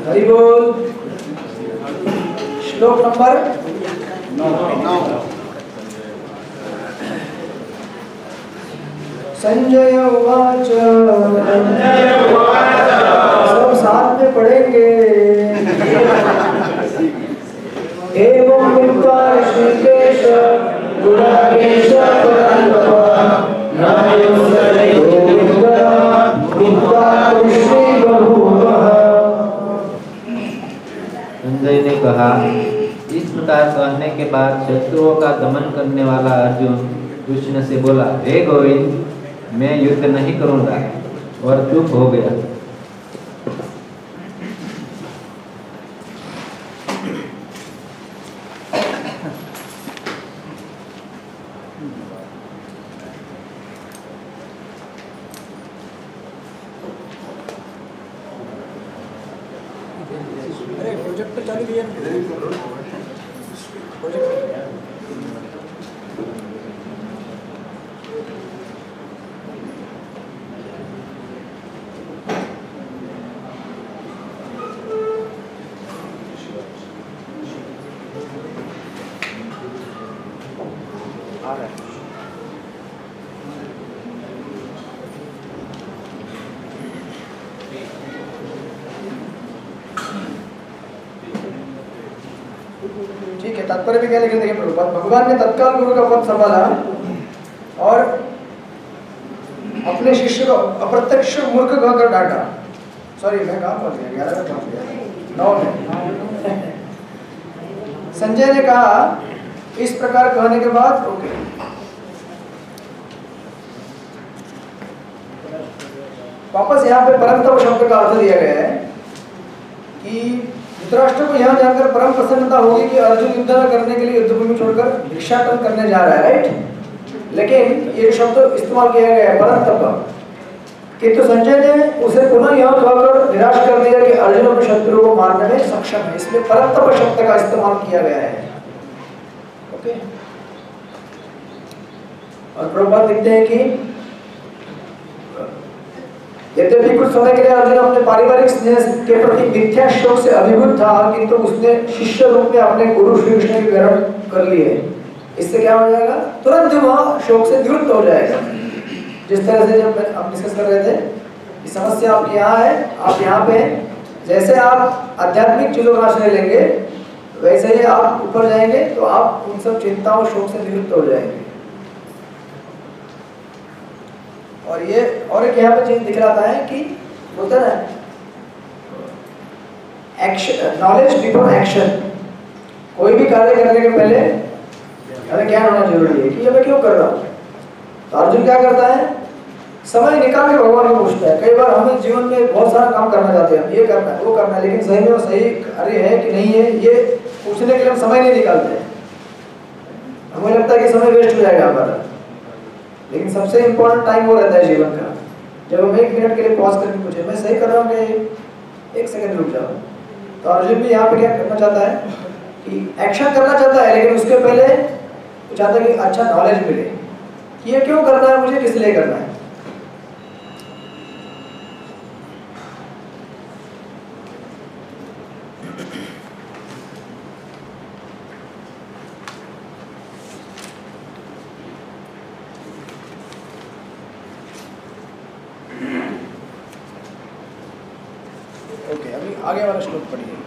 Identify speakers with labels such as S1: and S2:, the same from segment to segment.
S1: हरि बोल। श्लोक नंबर 9। संजय उवाच, सब साथ में पढ़ेंगे। एवं मुक्ता ऋषिकेश गुणाकेश
S2: संजय ने कहा, इस प्रकार कहने के बाद शत्रुओं का दमन करने वाला अर्जुन कृष्ण से बोला, हे गोविंद, मैं युद्ध नहीं करूंगा, और चुप हो गया।
S1: प्रोजेक्ट चालू किया ठीक है। तात्पर्य भी क्या लिखे देखिए, प्रभुपाद भगवान ने तत्काल गुरु का पद संभाला और अपने शिष्य को अप्रत्यक्ष मूर्ख कहकर डांटा। सॉरी, मैं कहाँ पहुंच गया, 11 में पहुंच गया, 9 में। संजय ने कहा, इस प्रकार कहने के बाद ओके, वापस यहाँ पे परम तप शब्द का अर्थ दिया गया है कि धृतराष्ट्र को यहाँ जानकर परम प्रसन्नता होगी कि अर्जुन युद्ध न करने के लिए युद्धभूमि छोड़कर भिक्षाटन करने जा रहा है, राइट। लेकिन ये शब्द इस्तेमाल किया गया है परम तप, किंतु संजय ने उसे पुनः यहाँ कहकर निराश कर दिया कि अर्जुन अपने शत्रु को मारने में सक्षम है, इसलिए परम तप शब्द का इस्तेमाल किया गया है। ओके। और प्रभुपाद लिखते हैं कि यद्यपि कुछ समय के लिए अर्जुन अपने पारिवारिक स्नेह के प्रति मिथ्या शोक से अभिभूत था, किंतु उसने शिष्य रूप में अपने गुरु श्री कृष्ण की ग्रहण कर लिए। इससे क्या हो जाएगा, तुरंत वह शोक से निवृत्त हो जाएगा। जिस तरह से जब हम डिस्कस कर रहे थे कि समस्या आपकी यहाँ है, आप यहाँ पे हैं, जैसे आप आध्यात्मिक चीजों का आश्रय लेंगे वैसे ही आप ऊपर जाएंगे तो आप उन सब चिंताओं शोक से निवृत्त हो जाएंगे। और ये और एक यहाँ पे चीज दिख रहा है कि बोलते हैं ना, एक्शन, नॉलेज बिफोर एक्शन। कोई भी कार्य करने के पहले हमें ज्ञान होना जरूरी है कि ये मैं क्यों कर रहा हूँ। तो अर्जुन क्या करता है, समय निकाल के भगवान को पूछता है। कई बार हमें जीवन में बहुत सारा काम करना चाहते हैं, ये करना है वो करना है, लेकिन सही में वो सही कार्य है कि नहीं है ये पूछने के लिए हम समय नहीं निकालते हैं। हमें लगता है कि समय वेस्ट हो जाएगा हमारा, लेकिन सबसे इम्पोर्टेंट टाइम वो रहता है जीवन का, जब हम 1 मिनट के लिए पॉज करके पूछे मैं सही कर रहा हूँ कि 1 सेकंड रुक जाओ। तो अर्जुन भी यहाँ पे क्या करना चाहता है कि एक्शन करना चाहता है, लेकिन उसके पहले वो चाहता है कि अच्छा नॉलेज मिले कि ये क्यों करना है, मुझे किस लिए करना है। ओके, अभी आगे वाला श्लोक पढ़िए।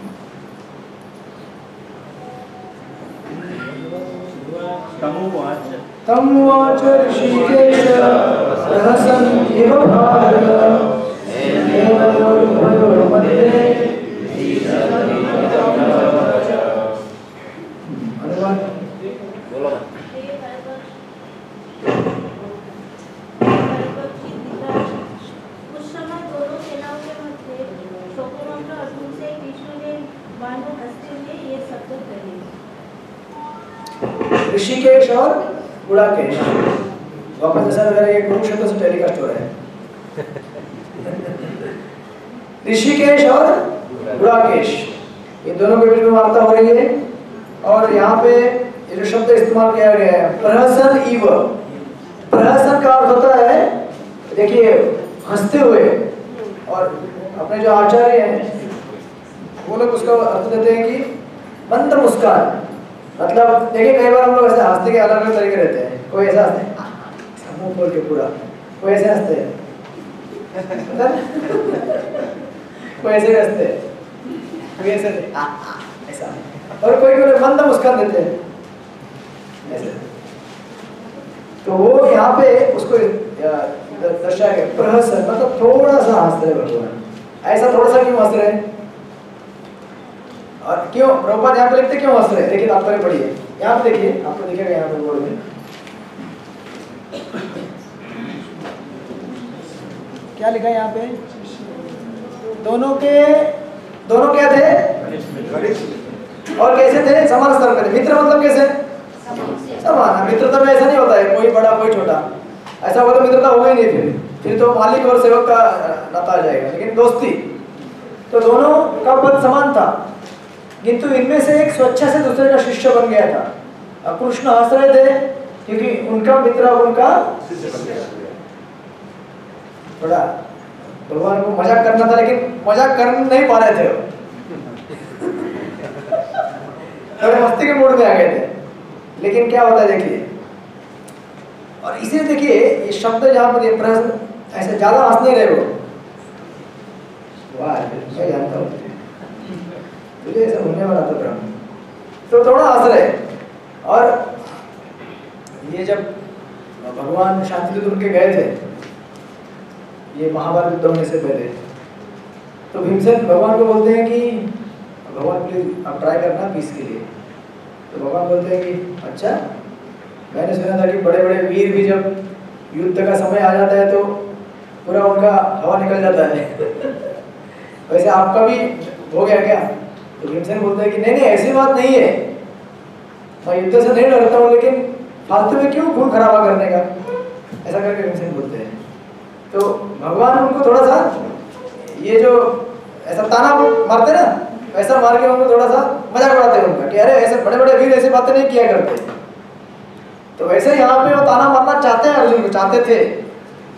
S1: तमुवाच ऋषिकेश रहसन् इव भारत ऋषिकेश और गुड़ाकेश, वापस ऐसा लग रहा है ये कुरुक्षेत्र से टेलीकास्ट हो रहा है। ऋषिकेश और गुड़ाकेश, ये दोनों के बीच में वार्ता हो रही है। और यहाँ पे ये जो शब्द इस्तेमाल किया गया है प्रहसन इव, प्रहसन का अर्थ होता है देखिए हंसते हुए। और अपने जो आचार्य हैं वो लोग उसका अर्थ देते हैं कि मंद मुस्कान। मतलब देखिए कई बार हम लोग ऐसे हंसते के अलग अलग तरीके रहते हैं। कोई ऐसा हंसते हैं मुंह खोल के पूरा, कोई ऐसे हंसते हैं कोई ऐसे हंसते हैं, कोई ऐसे ऐसा, और कोई कोई मंद मुस्कान देते हैं ऐसे। तो वो यहाँ पे उसको दर्शाया गया प्रहसन, मतलब थोड़ा सा हंस रहे भगवान। ऐसा थोड़ा सा क्यों हंस रहे हैं और क्यों? प्रभुपाद यहाँ पे लिखते क्यों हंस रहे हैं? देखिए आप पढ़िए यहाँ पे, देखिए आपको दिखेगा यहाँ पे बोर्ड में क्या लिखा है यहाँ पे। दोनों क्या थे और कैसे थे? समान स्तर पे थे। मित्र मतलब कैसे? समान। मित्रता में ऐसा नहीं होता है कोई बड़ा कोई छोटा, ऐसा हुआ तो मित्रता होगा ही नहीं, फिर तो मालिक और सेवक का नाता आ जाएगा। लेकिन दोस्ती तो दोनों का पद समान था, किंतु इनमें से एक स्वेच्छा से दूसरे का शिष्य बन गया था। अब कृष्ण हंस रहे थे क्योंकि उनका मित्र अब उनका थोड़ा भगवान को मजाक करना था, लेकिन मजाक कर नहीं पा रहे थे वो थोड़े मस्ती के मूड में आ गए थे। लेकिन क्या होता है देखिए, और इसे देखिए ये शब्द जहाँ पर प्रश्न ऐसे ज्यादा हंस नहीं रहे वो, वाह मैं जानता हूँ तुझे ऐसा होने वाला था ब्रह्म, तो थोड़ा हंस रहे। और ये जब भगवान शांतिदूत के गए थे ये महाभारत युद्ध होने से पहले, तो भीमसेन भगवान को बोलते हैं कि भगवान प्लीज आप ट्राई करना पीस के लिए। तो भगवान बोलते हैं कि अच्छा, मैंने सुना था कि बड़े बड़े वीर भी जब युद्ध का समय आ जाता है तो पूरा उनका हवा निकल जाता है वैसे आपका भी हो गया क्या? तो भीमसेन बोलते हैं कि नहीं नहीं ऐसी बात नहीं है, मैं युद्ध से नहीं डरता हूँ, लेकिन फालतू में क्यों खून खराबा करने का, ऐसा करके भीमसेन बोलते हैं। तो भगवान उनको थोड़ा सा ये जो ऐसा ताना मारते ना, वैसा मार के उनको थोड़ा सा मजाक उड़ाते हैं उनका कि अरे ऐसे बड़े बड़े वीर ऐसी बातें नहीं किया करते। तो वैसे यहाँ पे वो ताना मारना चाहते हैं, अर्जुन को चाहते थे।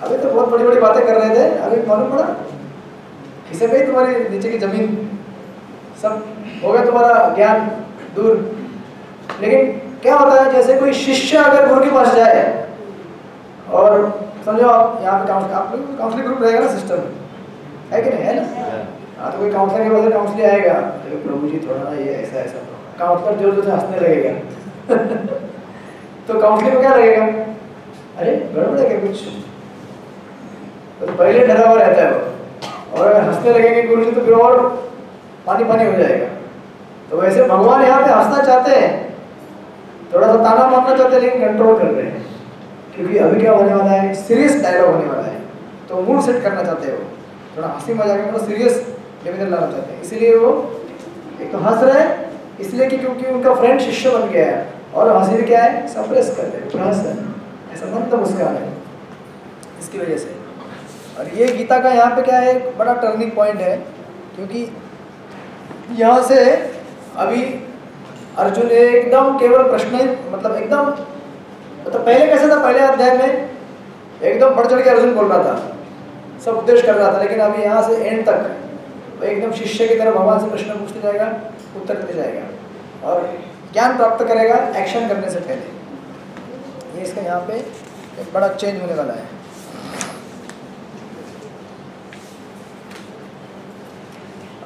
S1: अभी तो बहुत बड़ी बड़ी बातें कर रहे थे, अभी मालूम पड़ा खिसक गई तुम्हारी नीचे की जमीन, सब हो गया तुम्हारा ज्ञान दूर। लेकिन क्या होता है, जैसे कोई शिष्य अगर गुरु के पास जाए और समझो आप यहाँ पे काउंसलिंग ग्रुप रहेगा ना, सिस्टम है कि नहीं है ना? हाँ तो कोई काउंसलर के पास काउंसलिंग आएगा, तो प्रभु जी थोड़ा ना ये ऐसा ऐसा, काउंसलर जोर जोर से हंसने लगेगा तो काउंसलिंग में क्या लगेगा, अरे गड़बड़ है क्या कुछ, तो पहले डरा हुआ रहता है वो, और अगर हंसने लगेंगे गुरु जी तो फिर और पानी पानी हो जाएगा। तो वैसे भगवान यहाँ पे हंसना चाहते हैं, थोड़ा सा ताना मारना चाहते हैं, लेकिन कंट्रोल कर रहे हैं, क्योंकि अभी क्या होने वाला है, सीरियस डायलॉग होने वाला है। तो मूड सेट करना चाहते हैं वो, थोड़ा हंसी मजाक में थोड़ा सीरियस लेवल लाना चाहते हैं, इसीलिए वो एक तो हंस रहे हैं इसलिए कि क्योंकि उनका फ्रेंड शिष्य बन गया है, और हंसी क्या है, सप्रेस कर रहे हैं, ऐसा मंद मुस्कान है इसकी वजह से। और ये गीता का यहाँ पे क्या है, एक बड़ा टर्निंग पॉइंट है, क्योंकि यहाँ से अभी अर्जुन एकदम केवल प्रश्न, मतलब एकदम, मतलब पहले कैसे था, पहले अध्याय में एकदम बढ़ चढ़ के अर्जुन बोल रहा था, सब उपदेश कर रहा था, लेकिन अभी यहाँ से एंड तक वो एकदम शिष्य की तरह भगवान से प्रश्न पूछते जाएगा, उत्तर देते जाएगा और ज्ञान प्राप्त करेगा एक्शन करने से पहले। ये इसका यहाँ पे एक बड़ा चेंज होने वाला है।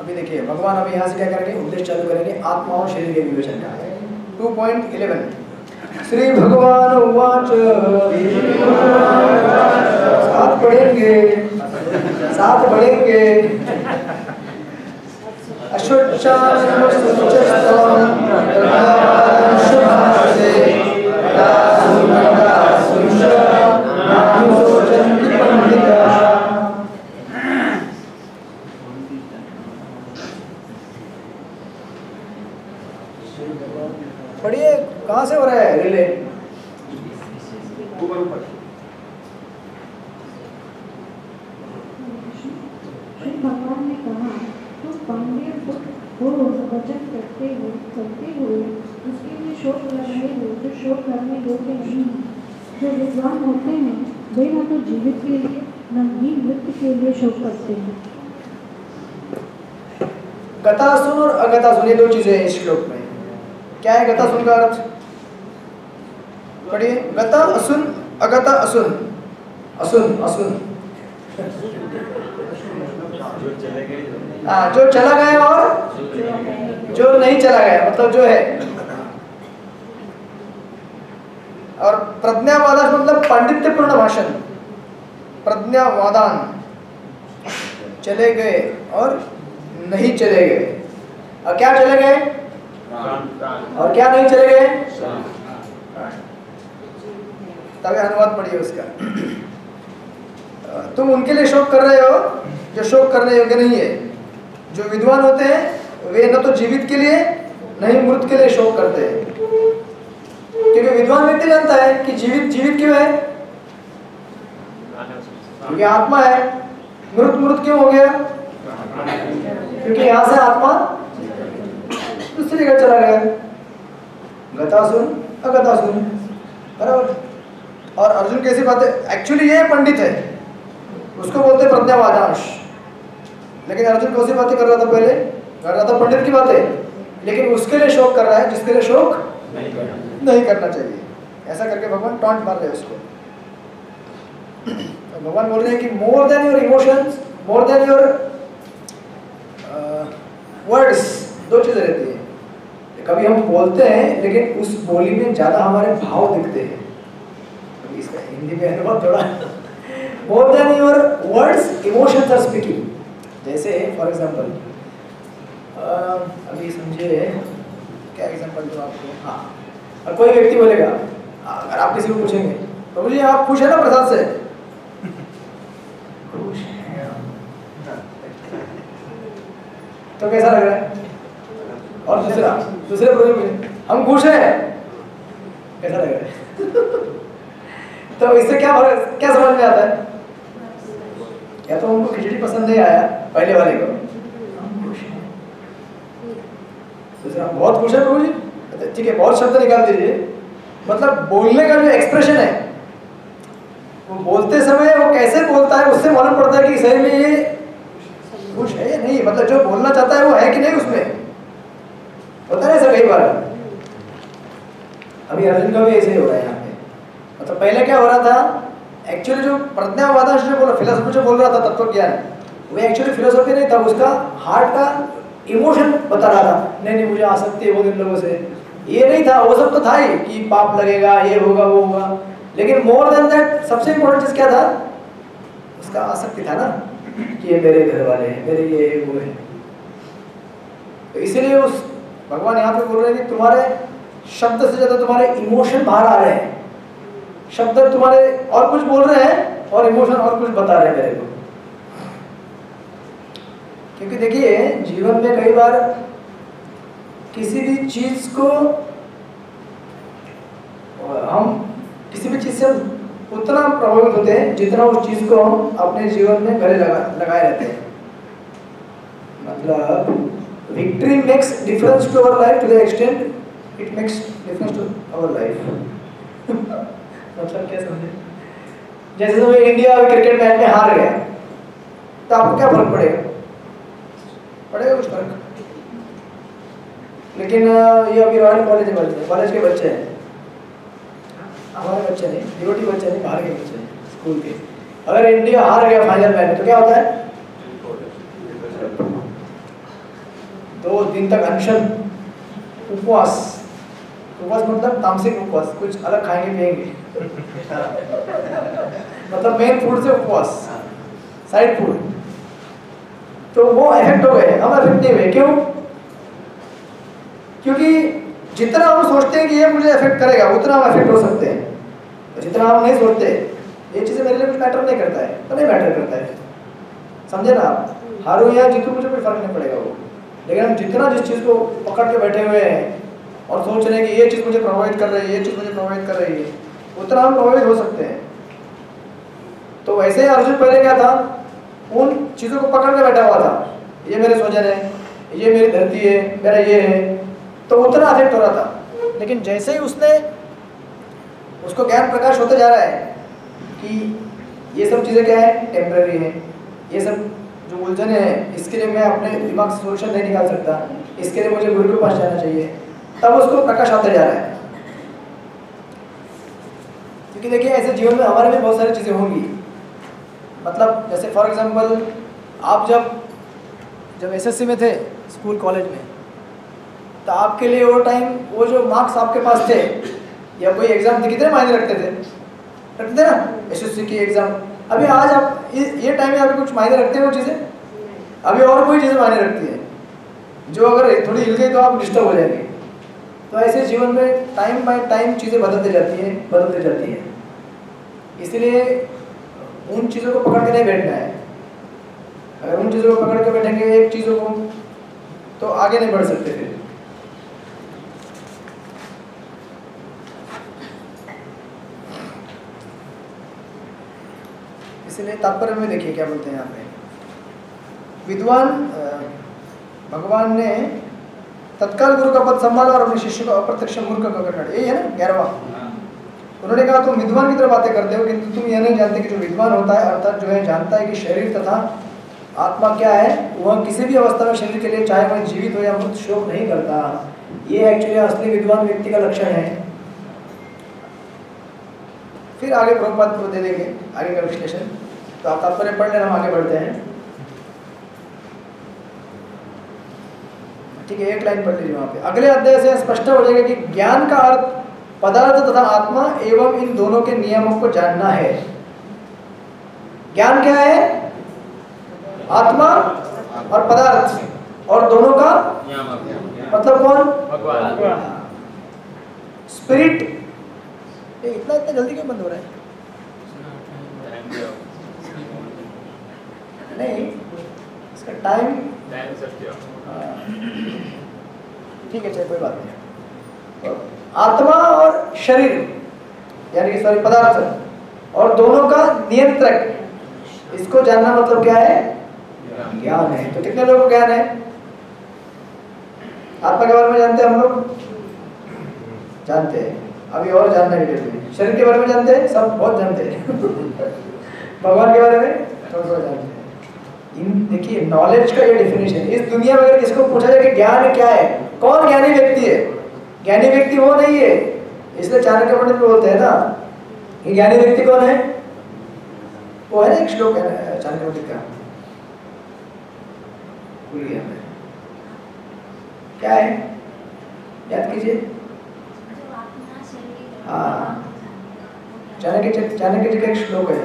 S1: अभी देखिए भगवान अभी यहाँ से क्या करेंगे, उपदेश चालू करेंगे आत्मा और शरीर के विवेचन का। 2.11 श्री भगवान उवाच, साथ पढ़ेंगे पढ़िए कहाँ से हो रहा है रिले?
S3: भगवान ने कहा, तुम पांडे हो वचन करते हुए उसके लिए शोक कर रहे हो जो शोक करने योग्य नहीं है। जो विद्वान होते हैं वे न तो जीवित के लिए न ही मृत्यु के लिए शोक करते हैं।
S1: गतासुन और अगतासुन ये दो चीजें हैं इस श्लोक में। क्या है गतासुन का अर्थ? पढ़िए, गता असुन अगता असुन। असुन असुन हाँ, जो चला गया और जो नहीं चला गया, मतलब जो है। और प्रज्ञावादान मतलब पांडित्यपूर्ण भाषण। प्रज्ञावादान, चले गए और नहीं चले गए। और क्या चले गए और क्या नहीं चले गए? तभी अनुवाद पढ़िए उसका। तुम उनके लिए शोक कर रहे हो जो शोक करने योग्य नहीं है। जो विद्वान होते हैं वे न तो जीवित के लिए न ही मृत के लिए शोक करते हैं। क्योंकि विद्वान व्यक्ति जानता है कि जीवित जीवित क्यों है, क्योंकि आत्मा है। मृत मृत क्यों हो गया, क्योंकि यहाँ से आत्मा दूसरी जगह चला गया। गतासुन अगतासुन, बराबर। और अर्जुन कैसी बात है, एक्चुअली ये पंडित है, उसको बोलते हैं प्रज्ञावादांश। लेकिन अर्जुन कौन सी बातें कर रहा था पहले? कर रहा था पंडित की बातें, लेकिन उसके लिए शोक कर रहा है जिसके लिए शोक नहीं करना चाहिए। ऐसा करके भगवान टॉन्ट मार रहे हैं उसको। तो भगवान बोल रहे हैं कि मोर than your emotions, more than your words, दो चीजें रहती है। कभी हम बोलते हैं लेकिन उस बोली में ज्यादा हमारे भाव दिखते हैं। इसका हिंदी में अनुभव थोड़ा more than your words emotions are speaking. जैसे फॉर एग्जांपल अभी समझिए, क्या एग्जांपल दूं आपको? हाँ, कोई व्यक्ति बोलेगा, अगर आप किसी को पूछेंगे तो बोलिए आप खुश है ना प्रसाद से? खुश है तो कैसा लग रहा है? और दूसरे बोलेंगे हम खुश हैं, कैसा लग रहा है? तो इससे क्या क्या समझ में आता है? या तो उनको खिचड़ी पसंद नहीं आया पहले वाले को, हम खुश हैं। दूसरा बहुत खुश है प्रभु जी, ठीक है, बहुत शब्द निकाल दीजिए। मतलब बोलने का जो एक्सप्रेशन है, वो बोलते समय वो कैसे बोलता है उससे मालूम पड़ता है कि सही में ये खुश है या नहीं। मतलब जो बोलना चाहता है वो है कि नहीं उसमें, होता है ऐसा कई बार। अभी अर्जुन का भी ऐसे ही हो रहा है यहाँ पे। मतलब पहले क्या हो रहा था, एक्चुअली जो प्रज्ञावादांश जो बोला, फिलोसफी जो बोल रहा था तत्व ज्ञान, वो एक्चुअली फिलोसफी नहीं था, उसका हार्ट का इमोशन बता रहा था। नहीं मुझे आसक्ति है वो इन लोगों से, ये नहीं था। वो सब तो था ही कि पाप लगेगा, ये होगा वो होगा, लेकिन मोर देन दैट सबसे इम्पोर्टेंट चीज क्या था? उसका आसक्ति था ना कि ये मेरे घर वाले हैं, मेरे ये वो है। तो इसीलिए उस भगवान यहाँ पे बोल रहे हैं कि तुम्हारे शब्द से ज्यादा तुम्हारे इमोशन बाहर आ रहे हैं। शब्द तुम्हारे और कुछ बोल रहे हैं और इमोशन और कुछ बता रहे हैं मेरे को। क्योंकि देखिए जीवन में कई बार किसी भी चीज को हम किसी भी चीज से उतना प्रभावित होते हैं जितना उस चीज को हम अपने जीवन में गले लगाए रहते हैं। मतलब victory makes difference to our life to the extent it makes difference to our life. मतलब क्या समझे? जैसे तो इंडिया क्रिकेट मैच में हार गया तो आपको क्या फर्क पड़ेगा? पड़ेगा कुछ फर्क। लेकिन ये अभी रॉयल कॉलेज के बच्चे हैं, हमारे बच्चे नहीं, डिवोटी बच्चे नहीं, बाहर के बच्चे हैं स्कूल के। अगर इंडिया हार गया फाइनल मैच में तो क्या होता है? 2 दिन तक अनशन, उपवास। उपवास मतलब तामसिक उपवास, कुछ अलग खाएंगे पिएंगे। मतलब मेन फूड से उपवास, साइड फूड। तो वो इफेक्ट हो गए, हम इफेक्ट नहीं हुए। क्यों? क्योंकि जितना हम सोचते हैं कि ये मुझे इफेक्ट करेगा उतना हम इफेक्ट हो सकते हैं, तो जितना हम नहीं सोचते ये चीज़ें मेरे लिए कुछ मैटर नहीं करता है तो नहीं मैटर करता है। समझे ना आप? हारूं या जीतूं मुझे कोई फर्क नहीं पड़ेगा वो। लेकिन हम जितना जिस चीज़ को पकड़ के बैठे हुए हैं और सोच रहे हैं कि ये चीज़ मुझे प्रभावित कर रही है, ये चीज़ मुझे प्रभावित कर रही है, उतना हम प्रभावित हो सकते हैं। तो वैसे ही अर्जुन पहले क्या था, उन चीज़ों को पकड़ के बैठा हुआ था। ये मेरे स्वजन है, ये मेरी धरती है, मेरा ये है, तो उतना अफेक्ट हो रहा था। लेकिन जैसे ही उसको ज्ञान प्रकाश होते जा रहा है कि ये सब चीज़ें क्या है, टेम्पररी है, ये सब जो उलझने हैं इसके लिए मैं अपने दिमाग से सोल्यूशन नहीं निकाल सकता, इसके लिए मुझे गुरु के पास जाना चाहिए, तब उसको प्रकाश आता जा रहा है। क्योंकि देखिए ऐसे जीवन में हमारे में बहुत सारी चीज़ें होंगी, मतलब जैसे फॉर एग्जांपल आप जब एसएससी में थे स्कूल कॉलेज में, तो आपके लिए वो टाइम, वो जो मार्क्स आपके पास थे या कोई एग्ज़ाम थे, कितने मायने रखते थे ना, एसएससी की एग्ज़ाम। अभी आज आप ये टाइम में अभी कुछ मायने रखते हैं वो चीज़ें, अभी और कोई चीज़ें मायने रखती है, जो अगर थोड़ी हिल गई तो आप डिस्टर्ब हो जाएंगे। तो ऐसे जीवन में टाइम बाय टाइम चीज़ें बदलते जाती हैं। इसलिए उन चीज़ों को पकड़ के नहीं बैठना है। अगर उन चीज़ों को पकड़ के बैठेंगे एक चीज़ों को, तो आगे नहीं बढ़ सकते फिर। इसलिए तात्पर्य में देखिए क्या बोलते हैं यहाँ पे, विद्वान भगवान ने तत्काल गुरु का पद संभाला और अपने शिष्य को अप्रत्यक्ष मूर्ख का कर, यही है ना 11वां। उन्होंने कहा तुम विद्वान की तरह बातें करते हो, किंतु तुम यह नहीं जानते कि जो विद्वान होता है, अर्थात जो है जानता है कि शरीर तथा आत्मा क्या है, वह किसी भी अवस्था में शरीर के लिए चाहे वह जीवित हो या मृत शोक नहीं करता। ये एक्चुअली असली विद्वान व्यक्ति का लक्षण है। फिर आगे प्रभुपाद को दे देंगे आगे का विश्लेषण, तो आप तात्पर्य पढ़ लेना, हम आगे बढ़ते हैं। ठीक है, एक लाइन पढ़ लीजिए वहाँ पे। अगले अध्याय से स्पष्ट हो जाएगा कि ज्ञान का अर्थ पदार्थ तथा आत्मा एवं इन दोनों के नियमों को जानना है। ज्ञान क्या है? आत्मा और पदार्थ, और दोनों का मतलब कौन? भगवान। स्पिरिट। इतना जल्दी क्यों बंद हो रहा है? नहीं, इसका टाइम ठीक है, चलिए कोई बात नहीं। आत्मा और शरीर यानी कि सॉरी पदार्थ और दोनों का नियंत्रक, इसको जानना मतलब क्या है? ज्ञान है। तो कितने लोगों को ज्ञान है? आत्मा के बारे में जानते हैं हम लोग? जानते हैं। अभी और जानना है डिटेल। शरीर के बारे में जानते हैं? सब बहुत जानते हैं। भगवान के बारे में थोड़ा जानते हैं। देखिए नॉलेज का ये डेफिनेशन, इस दुनिया में अगर किसको पूछा जाए कि ज्ञान क्या है, कौन ज्ञानी व्यक्ति है? ज्ञानी व्यक्ति वो नहीं है। इसलिए चाणक्य पंडित भी बोलते हैं ना कि ज्ञानी व्यक्ति कौन है? वो है ना, एक श्लोक है चाणक्य पंडित का, भूल गया मैं, क्या है याद कीजिए। हाँ, चाणक्य जी का एक श्लोक है,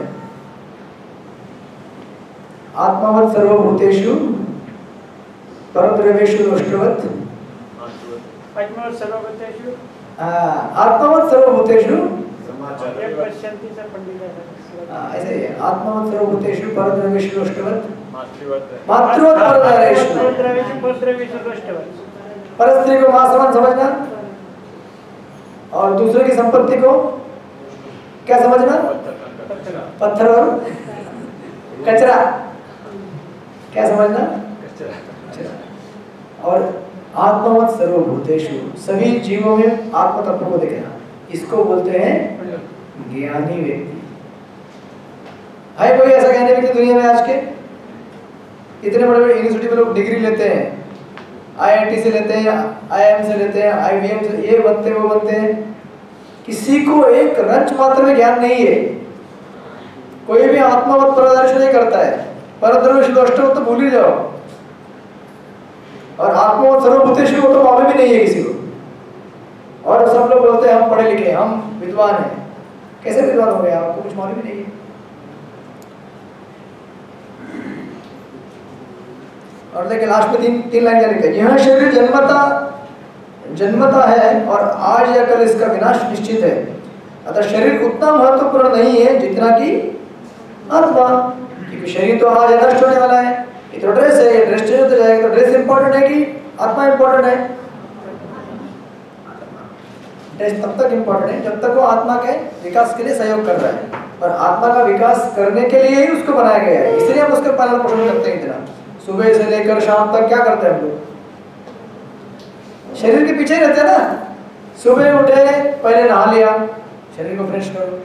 S1: आत्मावत् सर्वभूतेषु परद्रव्येषु दृष्टवत्, आत्मावत् सर्वभूतेषु ऐसे ही है, आत्मावत् सर्वभूतेषु परद्रव्येषु दृष्टवत् मातृवत् परद्रव्येषु दृष्टवत्। परस्त्री को मां समान समझना और दूसरे की संपत्ति को क्या समझना? पत्थर और कचरा। क्या समझना? और आत्मवत् सर्वभूतेषु, सभी जीवों में आत्म तत्व को देखना, इसको बोलते हैं ज्ञानी व्यक्ति। है कोई ऐसा ज्ञानी व्यक्ति दुनिया में आज के? इतने बड़े बड़े यूनिवर्सिटी में लोग डिग्री लेते हैं, आईआईटी से लेते हैं, आईआईएम से लेते हैं, आईबीएम से, ये बनते वो बनते हैं, किसी को एक रंच मात्र में ज्ञान नहीं है। कोई भी आत्मवत् परदर्शन नहीं करता है। परद्रव्येषु दृष्टवत् तो भूल ही जाओ, और आत्मवत् सर्वभूतेषु तो मालूम भी नहीं है किसी को। और सब लोग बोलते हैं हम पढ़े लिखे हैं, हम विद्वान हैं। कैसे विद्वान हो गए? आपको कुछ मालूम ही नहीं है। और देखिए लास्ट में तीन लाइन क्या लिखते हैं, यह शरीर जन्मता है और आज या कल इसका विनाश निश्चित है, अतः शरीर उतना महत्वपूर्ण नहीं है जितना कि आत्मा, क्योंकि शरीर तो आज नष्ट होने वाला है। ये तो ड्रेस है, ये ड्रेस चेंज होता जाएगा। तो ड्रेस इंपॉर्टेंट है कि आत्मा इंपॉर्टेंट है? ड्रेस तब तक इंपॉर्टेंट है जब तक वो आत्मा के विकास के लिए सहयोग कर रहा है, और आत्मा का विकास करने के लिए ही उसको बनाया गया है। इसलिए हम उसके पालन पोषण करते हैं। इतना सुबह से लेकर शाम तक क्या करते हैं हम लोग? शरीर के पीछे रहते हैं ना। सुबह उठे, पहले नहा लिया, शरीर को फ्रेश करो,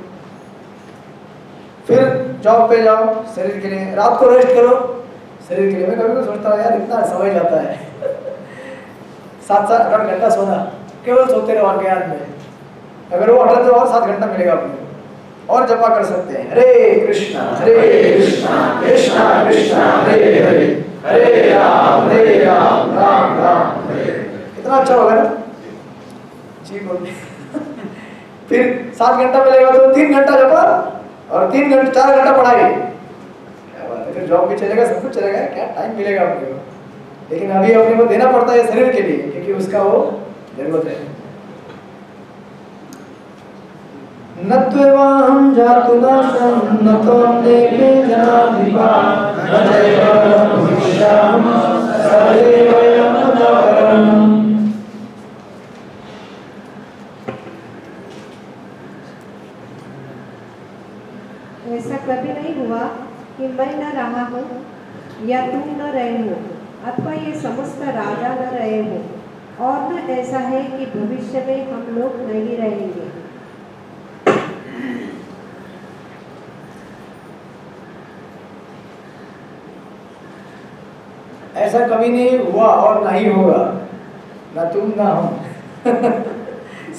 S1: फिर जॉब पे जाओ शरीर के लिए, रात को रेस्ट करो शरीर के लिए। मैं कभी कभी सोचता हूँ यार इतना समय जाता है 7-8 घंटा सोना, केवल सोते रहो अज्ञान में। अगर वो हटा तो और 7 घंटा मिलेगा अपने और जपा कर सकते हैं। हरे कृष्णा कृष्णा कृष्णा हरे हरे, हरे राम राम राम हरे। कितना अच्छा होगा ना जी बोलिए। फिर 7 घंटा मिलेगा तो 3 घंटा जपा और 4 घंटा पढ़ाई। क्या बात है, फिर जॉब भी चलेगा, सब कुछ चलेगा, क्या टाइम मिलेगा अपने को। लेकिन अभी अपने को देना पड़ता है शरीर के लिए, क्योंकि उसका वो जरूरत है। न त्वेवाहं जातुनाशं न त्वं देवे जनाधिपा न चैव भविष्यामि सदैव यमदकरम्।
S3: ऐसा कभी नहीं हुआ कि मैं न रहा हूँ या तुम न रहे हो, अथवा ये समस्त राजा न रहे हो, और न ऐसा है कि भविष्य में हम लोग नहीं रहेंगे।
S1: ऐसा कभी नहीं हुआ और नहीं होगा, ना तुम ना हम।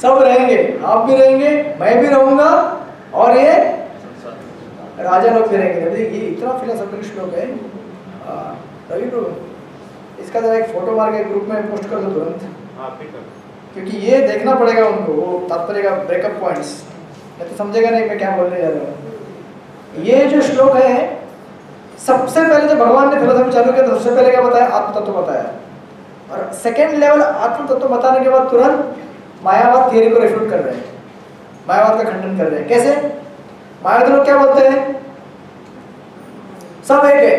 S1: सब रहेंगे, आप भी रहेंगे, मैं भी रहूंगा, और ये राजा लोग भी रहेंगे। ये इतना फिलोसॉफिकल श्लोक है रवि प्रभु, इसका जरा एक फोटो मार के ग्रुप में पोस्ट कर दो तुरंत, क्योंकि ये देखना पड़ेगा उनको, वो तात्पर्य का ब्रेकअप पॉइंट्स, नहीं तो समझेगा नहीं मैं क्या बोलने जा रहा हूँ। ये जो श्लोक है, सबसे पहले जब भगवान ने फिलोसफी चालू किया तो सबसे पहले क्या बताया? आत्म तत्व बताया, और सेकेंड लेवल आत्म तत्व बताने के बाद तुरंत मायावाद थियरी को रिफ्यूट कर रहे हैं, मायावाद का खंडन कर रहे हैं। कैसे? मायावादी लोग क्या बोलते हैं? सब एक है,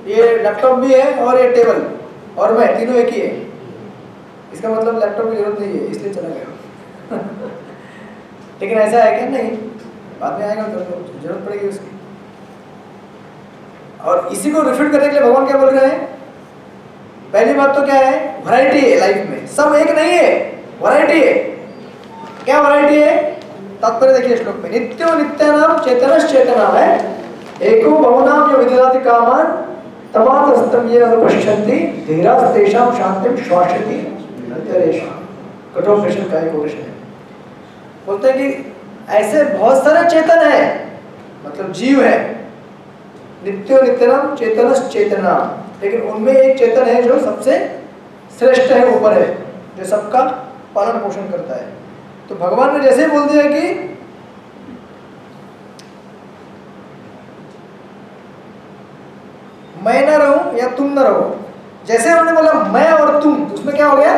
S1: ये लैपटॉप भी है और ये टेबल और मैं, तीनों एक ही है। इसका मतलब लैपटॉप की जरूरत नहीं है इसलिए चला गया। लेकिन ऐसा है क्या? नहीं, बाद में आएगा तो जरूरत पड़ेगी उसकी। और इसी को रिफ्यूट करने के लिए भगवान क्या बोल रहे हैं? पहली बात तो क्या है? वैरायटी है लाइफ में, सब एक नहीं है, वैरायटी है। क्या वैरायटी है? तात्पर्य देखिए श्लोक में, नित्यो नित्यानाम चेतनश्च चेतनाम है, एको बहुनाम यो विदधाति कामान तमातस्तम ये अनुपश्यन्ति धीरास्तेषां शांतिं श्वासयति नत्यरेषां। कठोपनिषद का एक कोटेशन है। बोलते हैं कि ऐसे बहुत सारे चेतन है, मतलब जीव है, नित्यो नित्यनाम चेतनश्च चेतनाम, लेकिन उनमें एक चेतन है जो सबसे श्रेष्ठ है, ऊपर है, जो सबका पालन पोषण करता है। तो भगवान ने जैसे बोल दिया कि मैं ना रहूं या तुम ना रहो, जैसे उन्होंने बोला मैं और तुम, तो उसमें क्या हो गया?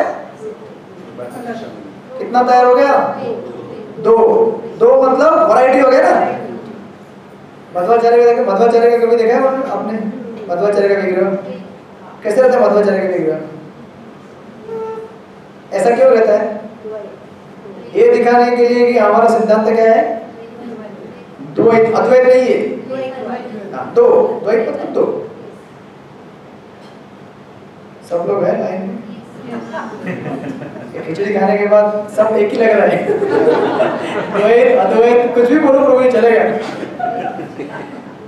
S1: कितना तैयार हो गया? दो मतलब वैरायटी हो गया ना। मध्वाचार्य का कभी देखा है आपने? मध्वाचार्य का विग्रह कैसे रहता है? मध्वाचार्य का विग्रह ऐसा क्यों रहता है? ये दिखाने के लिए कि हमारा सिद्धांत क्या है? द्वैत, अद्वैत नहीं है। दो, द्वैत मतलब दो। सब लोग हैं लाइन में। खिचड़ी खाने के बाद सब एक ही लग रहा है। द्वैत अद्वैत कुछ भी बोलो प्रभु चलेगा,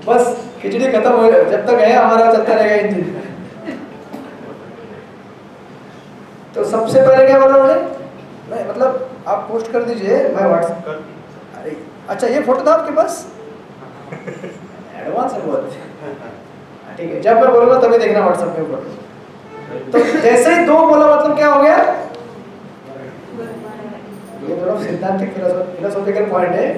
S1: बस खिचड़ी खत्म हो जाए, जब तक है हमारा चलता रहेगा इंजन। तो सबसे पहले क्या बोला उन्होंने? नहीं मतलब आप पोस्ट कर दीजिए, मैं व्हाट्सएप कर। अरे अच्छा, ये फोटो था आपके पास? एडवांस है बहुत। ठीक है, जब मैं बोलूँगा तभी देखना व्हाट्सएप में फोटो। तो जैसे ही दो बोला मतलब क्या हो गया? ये थोड़ा सिद्धांतिक फिलोसॉफिकल पॉइंट है।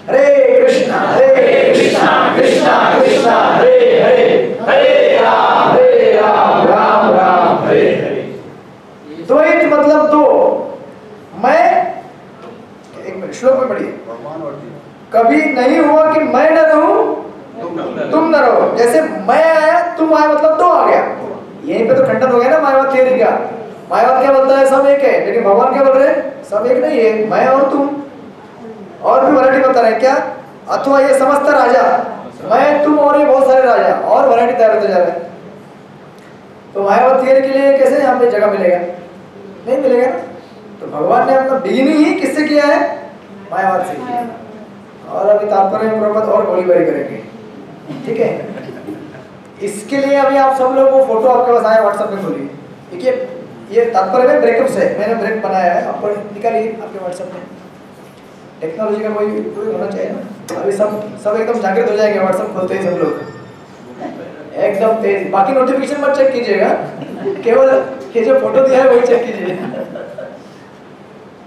S1: हरे कृष्णा कृष्णा कृष्णा हरे हरे, हरे राम राम राम हरे हरे। द्वैत मतलब दो। मैं एक मिनट श्लोक में पढ़िए, कभी नहीं हुआ कि मैं न रहूं तुम न रहो। जैसे मैं आया तुम आए मतलब दो आ गया। यहीं पे तो खंडन हो गया ना मायावाद थियरी का। मायावाद क्या बोलता है? सब एक है, लेकिन भगवान क्या बोल रहे हैं? सब एक नहीं है, मैं और तुम। और भी वैरायटी बता रहे हैं क्या? अथवा ये समस्त राजा, मैं तुम और ये बहुत सारे राजा, और वैरायटी तैयार होते जा रहे हैं। तो मायावाद थियरी के लिए कैसे यहाँ पे जगह मिलेगा? नहीं मिलेगा ना। तो भगवान ने अपना बिगिनिंग ही किससे किया है? मायावाद से किया। और अभी तात्पर्य में प्रबंध और गोलीबारी करेंगे, ठीक है? इसके लिए अभी आप सब लोग वो फोटो आपके पास आया व्हाट्सएप में खोलिए। देखिए ये तात्पर्य में ब्रेकअप से मैंने ब्रेक बनाया है, आप निकालिए आपके व्हाट्सएप में। टेक्नोलॉजी का कोई होना चाहिए ना, अभी सब एकदम जागृत हो जाएंगे व्हाट्सएप खोलते ही सब लोग एकदम तेज। बाकी नोटिफिकेशन मत चेक कीजिएगा, केवल ये जो फोटो दिया है वही चेक कीजिए।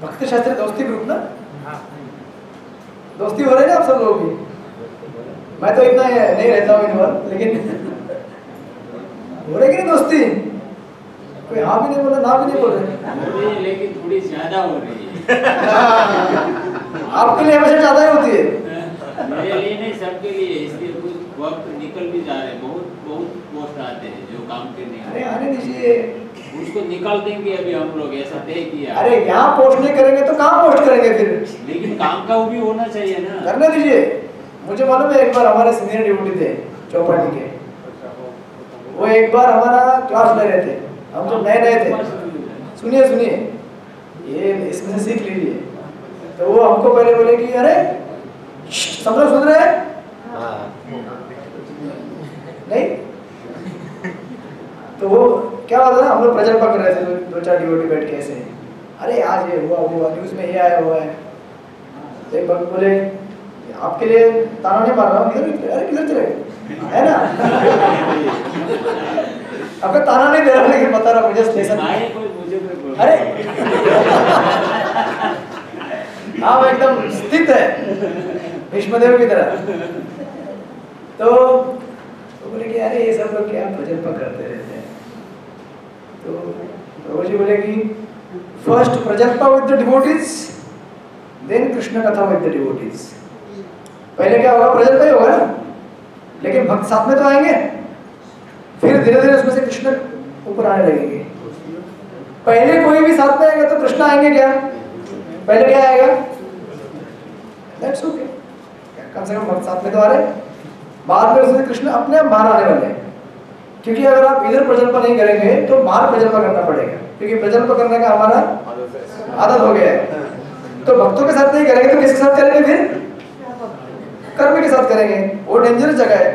S1: भक्ति शास्त्री दोस्ती ग्रुप ना, दोस्ती हो रही है ना आप सब लोगों की। मैं तो इतना नहीं रहता हूँ इन्वॉल्व, लेकिन हो रही कि नहीं दोस्ती? कोई हाँ भी नहीं बोला, ना भी नहीं बोल रहे,
S4: लेकिन थोड़ी ज्यादा हो रही है।
S1: आपके लिए हमेशा ज्यादा ही होती है,
S4: मेरे लिए नहीं, सबके लिए। इसलिए कुछ वक्त निकल भी जा रहे हैं, बहुत पोस्ट आते हैं जो काम करने।
S1: अरे आने दीजिए,
S4: उसको निकाल देंगे अभी हम लोग, ऐसा तय किया।
S1: अरे यहाँ पोस्ट नहीं करेंगे तो कहाँ पोस्ट करेंगे फिर?
S4: लेकिन काम का वो भी होना चाहिए ना,
S1: करने दीजिए। मुझे मालूम है, एक बार हमारे सीनियर ड्यूटी थे चौपाटी के, वो एक बार हमारा क्लास ले रहे थे, हम जब नए थे। सुनिए ये इसमें से सीख लीजिए। तो वो हमको पहले बोले कि अरे सब लोग सुन रहे हैं? नहीं, तो वो क्या होता है, हम लोग प्रजल्पा कर रहे थे दो चार डिवोटी बैठ के ऐसे, अरे आज ये हुआ न्यूज में ये आया हुआ है। तो एक बार बोले आपके लिए ताना नहीं मार रहा हूँ, अरे किधर चले है ना। आपका ताना नहीं दे रहा, लेकिन बता रहा मुझे स्टेशन। अरे हाँ, वो एकदम स्थित है भीष्मदेव की तरह। तो बोले कि अरे ये सब लोग क्या प्रजल्पा करते रहते हैं। तो प्रभु जी बोले कि फर्स्ट प्रजल्पा with the devotees, then Krishna कथा विद द डिवोटीज। पहले क्या होगा, प्रजल्पा ही होगा ना, लेकिन भक्त साथ में तो आएंगे, फिर धीरे धीरे उसमें से कृष्ण ऊपर आने लगेंगे। पहले कोई भी साथ में आएगा तो कृष्ण आएंगे क्या? पहले क्या आएगा? दैट्स ओके, कम से कम भक्त साथ में तो आ रहे। बाद में उसमें कृष्ण अपने आप बाहर आने वाले हैं, क्योंकि अगर आप इधर प्रजल्पा नहीं करेंगे तो बाहर प्रजल्पा करना पड़ेगा, क्योंकि प्रजल्पा करने का हमारा आदत हो गया है। तो भक्तों के साथ नहीं करेंगे तो किसके साथ करेंगे? फिर कर्म के साथ करेंगे, वो डेंजरस जगह है।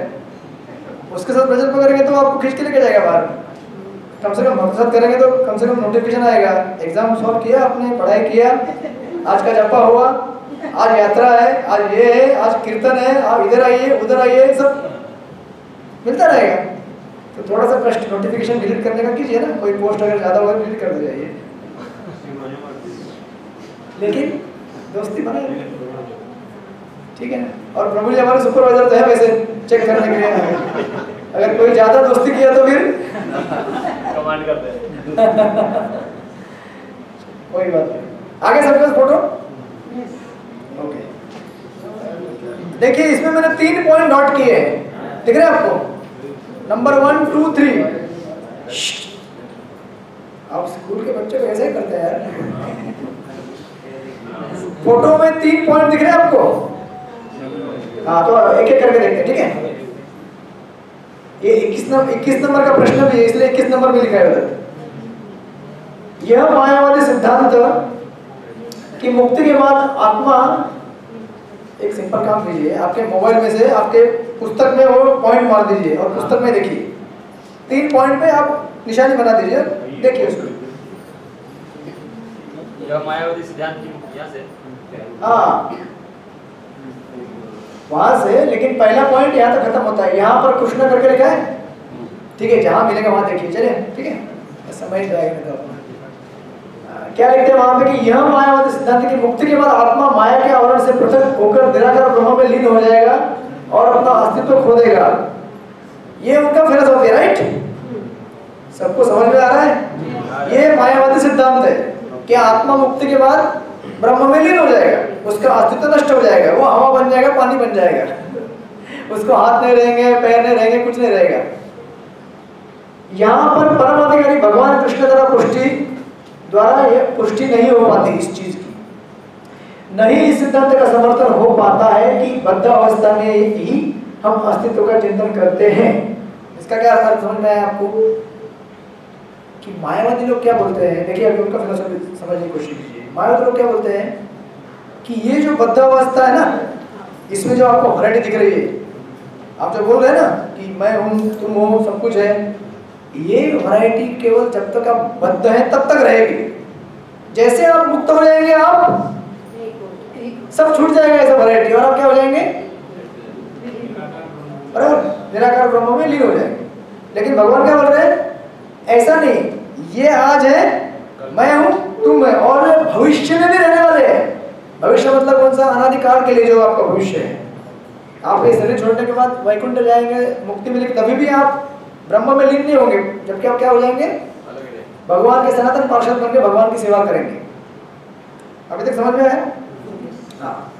S1: उसके साथ प्रजल्पा करेंगे तो आपको खींच के लेके जाएगा बाहर। कम से कम भक्त के साथ करेंगे तो कम से कम नोटिफिकेशन आएगा, एग्जाम सॉल्व किया आपने, पढ़ाई किया, आज का जपा हुआ, आज यात्रा है, आज ये है, आज कीर्तन है, आप इधर आइए उधर आइए, सब मिलता रहेगा। तो थोड़ा सा कष्ट नोटिफिकेशन डिलीट करने का कीजिए ना, कोई पोस्ट अगर ज्यादा होगा डिलीट कर दीजिए, लेकिन दोस्ती बनाए, ठीक है ना। और प्रभु जी हमारे सुपरवाइजर तो है वैसे चेक करने के लिए, अगर कोई ज्यादा दोस्ती किया तो फिर
S5: कमांड करते हैं।
S1: कोई बात नहीं। आगे सबके पास फोटो, ओके। देखिए इसमें मैंने 3 पॉइंट नोट किए हैं, दिख रहे हैं आपको? नंबर 1 2 3। आप स्कूल के बच्चे को ऐसे ही करते हैं यार। फोटो में 3 पॉइंट दिख रहे हैं आपको? हाँ, तो एक एक करके देखते हैं, ठीक है। ये 21 नंबर का प्रश्न भी है, इसलिए 21 नंबर में लिखा है उधर। यह मायावादी सिद्धांत कि मुक्ति के बाद आत्मा, एक सिंपल काम कीजिए, आपके मोबाइल में से आपके पुस्तक में वो पॉइंट मार दीजिए और पुस्तक में देखिए 3 पॉइंट पे आप निशानी बना दीजिए, देखिए उसको।
S5: यह मायावादी सिद्धांत की मुक्ति यहाँ से,
S1: हाँ वहां से, लेकिन पहला पॉइंट यहाँ तक खत्म होता है, यहाँ पर कृष्ण करके लिखा है, ठीक है। जहां मिलेगा वहां देखिए, चलिए ठीक है, समझ जाएगा तो अपना। क्या लिखते हैं वहां पे कि यह मायावादी सिद्धांत की मुक्ति के बाद आत्मा माया के आवरण से पृथक होकर निराकार ब्रह्म में लीन हो जाएगा और अपना अस्तित्व खो देगा। ये उनका फिलॉसफी है, राइट? सबको समझ में आ रहा है? ये मायावादी सिद्धांत है कि आत्मा मुक्ति के बाद ब्रह्म में लीन हो जाएगा, उसका अस्तित्व नष्ट हो जाएगा, वो हवा बन जाएगा, पानी बन जाएगा, उसको हाथ नहीं रहेंगे, पैर नहीं रहेंगे, कुछ नहीं रहेगा। यहाँ पर परमाधिकारी भगवान कृष्ण द्वारा यह पुष्टि नहीं हो पाती इस चीज की, नहीं इस सिद्धांत का समर्थन हो पाता है कि बद्ध अवस्था में ही हम अस्तित्व का चिंतन करते हैं। इसका क्या अर्थ समझ में आया आपको? कि मायावादी लोग क्या बोलते हैं, देखिए अभी उनका फिलॉसफी समझने की कोशिश कीजिए। मायावादी लोग क्या बोलते हैं कि ये जो बद्ध अवस्था है ना, इसमें जो आपको वैरायटी दिख रही है, आप जो बोल रहे हैं ना कि मैं हूँ, तुम हो, सब कुछ है, ये वैरायटी केवल जब तक आप बद्ध हैं तब तक रहेगी। जैसे आप मुक्त हो जाएंगे आप सब छूट जाएगा ऐसा वैरायटी, और आप क्या हो जाएंगे? बराबर, निराकार ब्रह्म में लीन हो जाएंगे। लेकिन भगवान क्या बोल रहे हैं? ऐसा नहीं, ये आज है, मैं हूं, तुम है, और भविष्य में भी रहने वाले हैं। भविष्य मतलब कौन सा? अनादिकाल के लिए जो आपका भविष्य है। आप ये शरीर छोड़ने के बाद वैकुंठ जाएंगे, मुक्ति मिलेगी, तभी भी आप ब्रह्म में लीन नहीं होंगे, जबकि आप क्या हो जाएंगे? भगवान के सनातन पार्षद बनके भगवान की सेवा करेंगे। अभी तक समझ में आया? हाँ।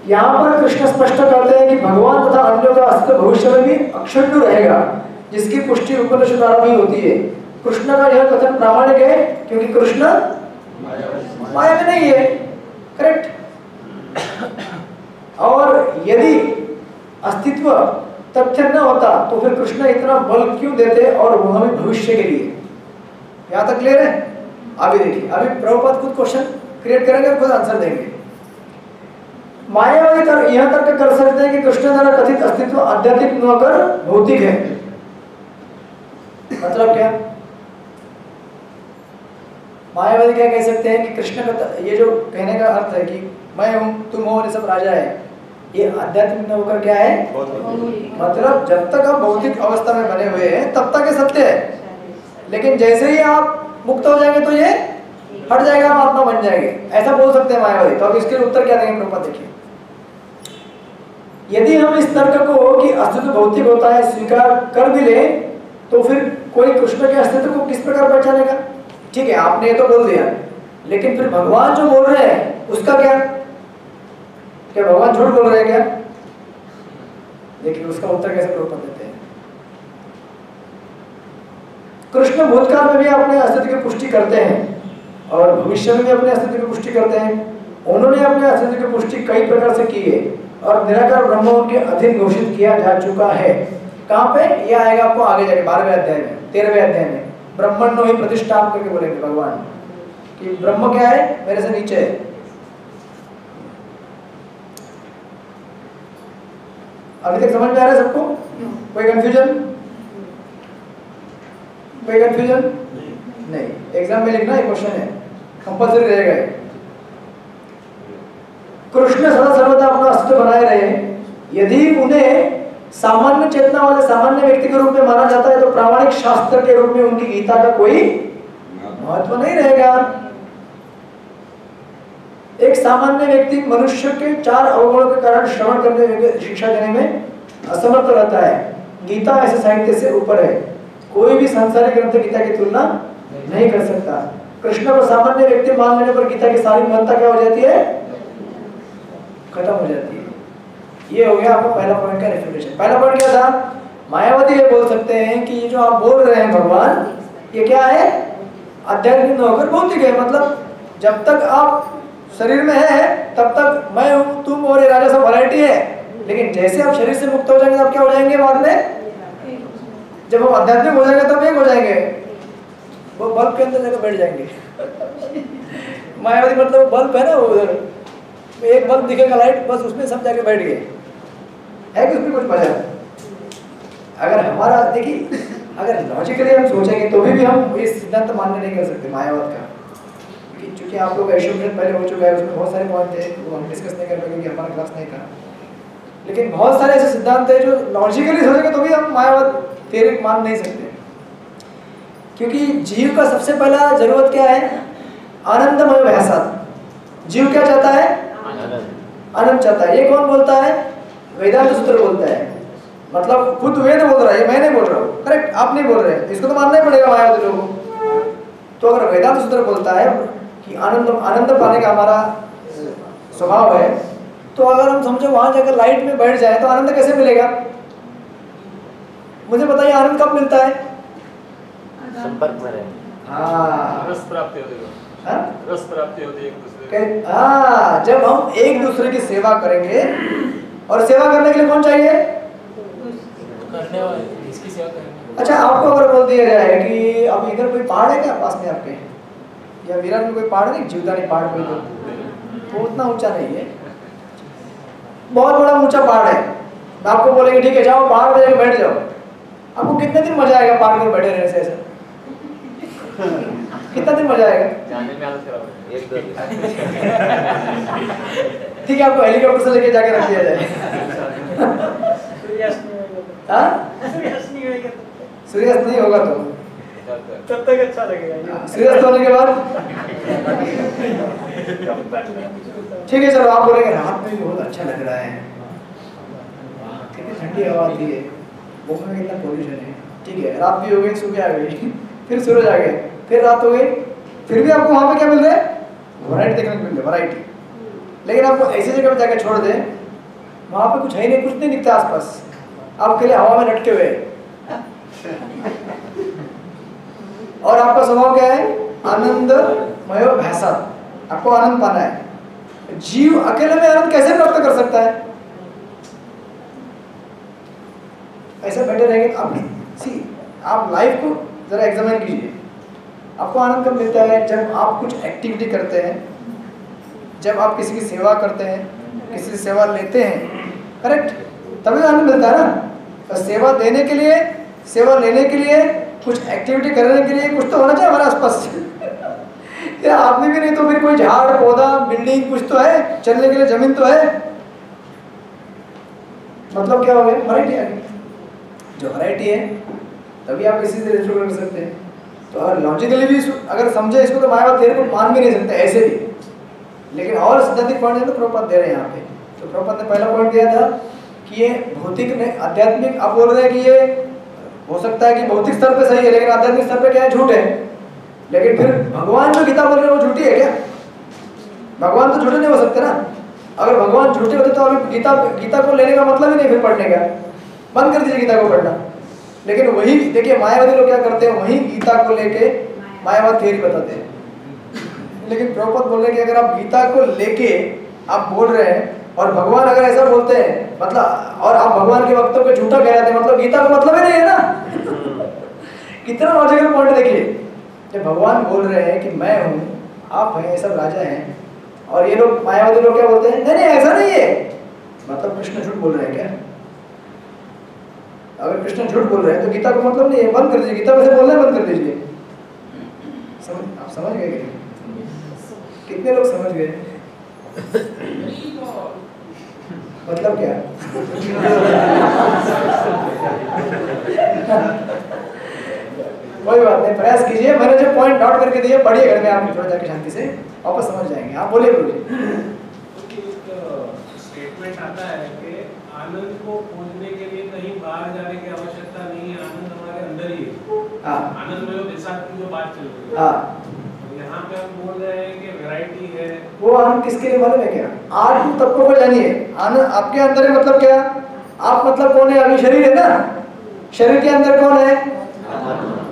S1: यहाँ पर कृष्ण स्पष्ट करते हैं कि भगवान तथा अन्यों का अस्तित्व भविष्य में भी अक्षुण्ण रहेगा, जिसकी पुष्टि उपनिषद द्वारा भी होती है। कृष्ण का यह कथन प्रामाणिक है क्योंकि कृष्ण माया में नहीं है, करेक्ट। और यदि अस्तित्व तथ्य न होता तो फिर कृष्ण इतना बल क्यों देते, और वह भी भविष्य के लिए। यहाँ तक क्लियर है? आगे देखिए, अभी प्रभुपाद खुद क्वेश्चन क्रिएट करेंगे और खुद आंसर देंगे। मायावादी यह तर्क कर सकते हैं कि कृष्ण द्वारा कथित अस्तित्व आध्यात्मिक न होकर भौतिक है। मतलब क्या? मायावादी क्या कह सकते हैं कि कृष्ण का ये जो कहने का अर्थ है कि मैं हूं, तुम हो, ये सब राजा है, ये आध्यात्मिक न होकर क्या है? मतलब जब तक आप भौतिक अवस्था में बने हुए हैं तब तक ये सत्य है, लेकिन जैसे ही आप मुक्त हो जाएंगे तो ये हट जाएगा, आप आत्मा बन जाएंगे। ऐसा बोल सकते हैं मायावादी। तो अब इसके उत्तर क्या देंगे प्रभुपाद? देखिए, यदि हम इस तर्क को कि अस्तित्व भौतिक होता है स्वीकार कर भी ले, तो फिर कोई कृष्ण के अस्तित्व को किस प्रकार पहचानेगा? ठीक है, आपने ये तो बोल दिया, लेकिन फिर भगवान जो बोल रहे हैं उसका क्या? क्या भगवान झूठ बोल रहे हैं क्या? देखिए उसका उत्तर कैसे प्रभुपाद देते हैं। कृष्ण भूतकाल में भी अपने अस्तित्व की पुष्टि करते हैं और भविष्य में भी अपने अस्तित्व की पुष्टि करते हैं। उन्होंने अपने अस्तित्व की पुष्टि कई प्रकार से की है और निराकार ब्रह्म उनके अधीन घोषित किया जा चुका है। कहाँ पे? यह आएगा आपको आगे जाके 12वें अध्याय में, 13वें अध्याय में। ब्रह्मण्यो ही प्रतिष्ठान करके बोलेंगे भगवान कि ब्रह्म क्या है? मेरे से नीचे है। अभी तक समझ में आ रहा है सबको? कोई कंफ्यूजन? कोई कंफ्यूजन नहीं। एग्जाम में लिखना, एक क्वेश्चन है, कंपल्सरी रहेगा। कृष्ण सदा सर्वदा अपना अस्तित्व बनाए रहे। यदि उन्हें सामान्य चेतना वाले सामान्य व्यक्ति के रूप में माना जाता है तो प्रामाणिक शास्त्र के रूप में उनकी गीता का कोई महत्व नहीं रहेगा। एक सामान्य व्यक्ति मनुष्य के 4 अवगुणों के कारण श्रवण करने, शिक्षा देने में असमर्थ रहता है। गीता ऐसे साहित्य से ऊपर है। कोई भी सांसारिक ग्रंथ गीता की तुलना नहीं कर सकता। कृष्ण को सामान्य व्यक्ति मान लेने पर गीता की सारी महत्ता क्या हो जाती है? खत्म हो जाती है। ये हो गया आपका पहला पॉइंट का रेफिनेशन। पहला पॉइंट क्या था? मायावादी ये बोल सकते हैं कि ये जो आप बोल रहे हैं भगवान, ये क्या है? आध्यात्मिक न होकर भौतिक है। मतलब जब तक आप शरीर में है तब तक मैं हूं, तुम और ये राजा सब वैरायटी है, लेकिन जैसे आप शरीर से मुक्त हो जाएंगे तब क्या हो जाएंगे? बाद में जब हम आध्यात्मिक हो जाएंगे तब एक हो जाएंगे, वो बल्ब के अंदर जाकर बैठ जाएंगे। मायावादी मतलब बल्ब है ना, वो उधर एक बल्ब दिखेगा लाइट, बस उसमें सब जाके बैठ गए। है कि उसमें कुछ मजा? अगर हमारा देखिए, अगर लॉजिकली हम सोचेंगे तो भी हम इस सिद्धांत मान्य नहीं कर सकते मायावाद का, क्योंकि आप लोग एशोप्रेट पहले हो चुका है, उसमें बहुत सारे पॉइंट थे वो हम डिस्कस नहीं कर पाएंगे क्योंकि हमारा क्लास नहीं था। लेकिन बहुत सारे ऐसे सिद्धांत है जो लॉजिकली सोचेंगे तो भी हम मायावाद थ्योरी मान नहीं सकते, क्योंकि जीव का सबसे पहला जरूरत क्या है? आनंदमय भाषा। जीव क्या चाहता है? आनंद चाहता है। ये कौन बोलता है? वेदांत सूत्र बोलता है। मतलब खुद वेद बोल रहा है, मैं नहीं बोल रहा हूँ, करेक्ट? आप नहीं बोल रहे हैं, इसको तो मानना ही पड़ेगा मायावादी लोगों को। तो अगर वेदांत सूत्र बोलता है कि आनंद पाने का हमारा स्वभाव है, तो अगर हम समझो वहां जाकर लाइट में बैठ जाए तो आनंद कैसे मिलेगा? मुझे बताइए, आनंद कब मिलता है?
S2: संपर्क में रहे।
S1: हाँ,
S5: रस प्राप्ति होती है।
S1: हाँ?
S5: रस प्राप्ति होती है एक दूसरे
S1: हाँ, जब हम एक दूसरे की सेवा करेंगे, और सेवा करने के लिए कौन चाहिए?
S5: करने वाले, इसकी सेवा करेंगे।
S1: अच्छा, आपको अगर बोल दिया जाए कि अब इधर कोई पहाड़ है क्या पास में आपके, या विराट में कोई पहाड़ नहीं, जीवदानी पहाड़ कोई तो उतना ऊंचा नहीं है, बहुत बड़ा ऊंचा पहाड़ है, मैं आपको बोलेंगे ठीक है जाओ पहाड़ पे जाके बैठ जाओ, आपको कितने दिन मजा आएगा पहाड़ पर बैठे रहने से? ऐसा कितना दिन मजा आएगा?
S4: जाने में हालत खराब है।
S2: 1-2 दिन।
S1: ठीक है, आपको हेलीकॉप्टर से लेके जाके रख दिया जाए। हाँ? सूर्यास्त नहीं होगा तो
S5: तब तक अच्छा लगेगा।
S1: सूर्यास्त होने के बाद ठीक है चलो, आप बोलेंगे रात में भी बहुत अच्छा लग रहा है, कितनी ठंडी हवा आती है, मुंबई में कितना पोल्यूशन है, ठीक है रात भी हो गई, सुबह आ गई, फिर सूरज आ गया, फिर रात हो गई, फिर भी आपको वहाँ पे क्या मिल रहा है? वैरायटी देखने को मिल रही है, वैरायटी। लेकिन आपको ऐसी जगह पे जाकर छोड़ दें, वहाँ पे कुछ है ही नहीं, कुछ नहीं दिखता आसपास, आप के लिए हवा में लटके हुए। और आपका स्वभाव क्या है? आनंदमय भैसा, आपको आनंद पाना है। जीव अकेले में आनंद कैसे प्राप्त कर सकता है? ऐसे बैठे रहेंगे तो आप लाइफ को जरा एग्जामिन कीजिए। आपको आनंद कब मिलता है? जब आप कुछ एक्टिविटी करते हैं, जब आप किसी की सेवा करते हैं, किसी से सेवा लेते हैं, करेक्ट, तभी आनंद मिलता है ना। तो सेवा देने के लिए, सेवा लेने के लिए, कुछ एक्टिविटी करने के लिए कुछ तो होना चाहिए हमारे आसपास। या आदमी भी नहीं तो फिर कोई झाड़ पौधा बिल्डिंग कुछ तो है, चलने के लिए जमीन तो है। मतलब क्या हो गया? वैरायटी आ गई। जो वैरायटी है तभी आप किसी से रिलेट कर सकते हैं। तो अगर लॉजिकली भी अगर समझे इसको तो मायावाद थ्योरी को मान भी नहीं सकते ऐसे भी। लेकिन और सिद्धांतिक पॉइंट तो प्रभुपाद दे रहे हैं यहाँ पे। तो प्रभुपाद ने पहला पॉइंट दिया था कि ये भौतिक नहीं आध्यात्मिक, आप बोल रहे हैं कि ये हो सकता है कि भौतिक स्तर पे सही है लेकिन आध्यात्मिक स्तर पे क्या है? झूठ है। लेकिन फिर भगवान जो गीता बोल रहे हैं वो झूठी है क्या? भगवान तो झूठे नहीं हो सकते ना। अगर भगवान झूठे होते तो अभी गीता को लेने का मतलब ही नहीं फिर पढ़ने का, बंद कर दीजिए गीता को पढ़ना। लेकिन वही देखिए मायावादी लोग क्या करते हैं, वही गीता को लेके मायावाद थ्योरी बताते हैं। लेकिन प्रभुपाद बोल रहे हैं कि अगर आप गीता को लेके आप बोल रहे हैं और भगवान अगर ऐसा बोलते हैं मतलब, और आप भगवान के वक्तव्य को झूठा कह रहे थे, मतलब गीता का मतलब ही नहीं है ना। कितना लॉजिकल पॉइंट देखिए, जब भगवान बोल रहे हैं कि मैं हूँ, आप हैं, सब राजा हैं, और ये लोग मायावादी लोग क्या बोलते हैं? नहीं नहीं ऐसा नहीं है, मतलब कृष्ण झूठ बोल रहे हैं क्या? अगर कृष्ण झूठ बोल रहे हैं तो गीता का मतलब नहीं है, बंद कर दीजिए, गीता वैसे बोलना बंद कर दीजिए। आप समझ गए क्या? कितने लोग समझ गए? मतलब क्या? कोई बात नहीं, प्रयास कीजिए। मैंने जो पॉइंट नोट करके दिए पढ़िए घर में, आप थोड़ा जाके शांति से वापस समझ जाएंगे। आप बोलिए गुरु जी।
S6: स्टेटमेंट आता है कि आनंद को खोजने के लिए कहीं बाहर जाने की आवश्यकता नहीं है, आनंद हमारे अंदर ही है।
S1: हाँ,
S6: आनंद में की जो बात चल रही है,
S1: हाँ,
S6: यहाँ पे हम बोल रहे हैं कि वैरायटी है।
S1: वो आनंद किसके लिए मालूम है क्या? आत्म तत्व को जानिए। आनंद आपके अंदर है, मतलब क्या? आप मतलब कौन है? अभी शरीर है ना, शरीर के अंदर कौन है?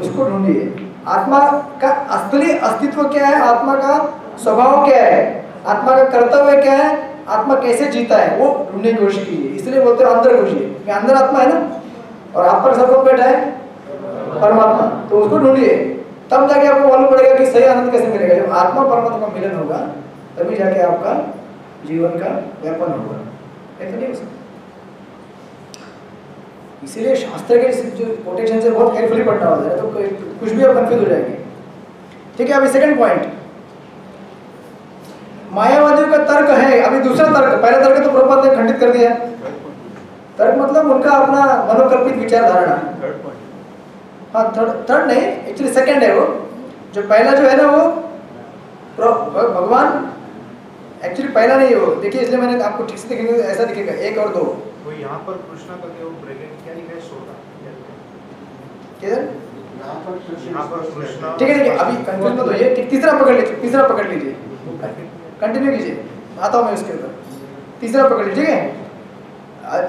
S1: उसको ढूंढिए। आत्मा का असली अस्तित्व क्या है? आत्मा का स्वभाव क्या है? आत्मा का कर्तव्य क्या है? आत्मा कैसे जीता है? वो ढूंढने की कोशिश कीजिए। इसलिए बोलते हैं अंदर खोजिए, अंदर आत्मा है ना, और आप पर सब कौन बैठा है? परमात्मा। तो उसको ढूंढिए, तब जाके आपको मालूम पड़ेगा कि सही आनंद कैसे मिलेगा। जब आत्मा परमात्मा का मिलन होगा तभी जाके आपका जीवन का व्यापन होगा। ऐसा नहीं हो सकता। इसीलिए शास्त्र के जो कोटेशन से बहुत केयरफुली पढ़ना होता है, तो कुछ भी आप कंफ्यूज हो जाएंगे। ठीक है, अभी सेकंड पॉइंट, मायावादियों का तर्क है। अभी दूसरा तर्क, पहला तर्क तो प्रभुपाद ने खंडित कर दिया। तर्क मतलब उनका अपना मनोकल्पित विचार धारणा। हाँ, थर्ड नहीं, एक्चुअली सेकंड है वो। जो पहला जो है ना वो भगवान, एक्चुअली पहला नहीं है वो। देखिए, इसलिए मैंने आपको ठीक से दिखेंगे ऐसा दिखेगा 1 और 2।
S7: वो यहाँ पर कृष्णा करके वो ब्रैकेट क्या लिखा है? सोता
S1: किधर?
S7: यहाँ पर कृष्णा।
S1: ठीक है, अभी कंफ्यूज मत होइए। तीसरा पकड़ लीजिए, तीसरा पकड़ लीजिए, कंटिन्यू कीजिए, आता हूँ मैं उसके ऊपर। तीसरा पकड़ लीजिए, ठीक है।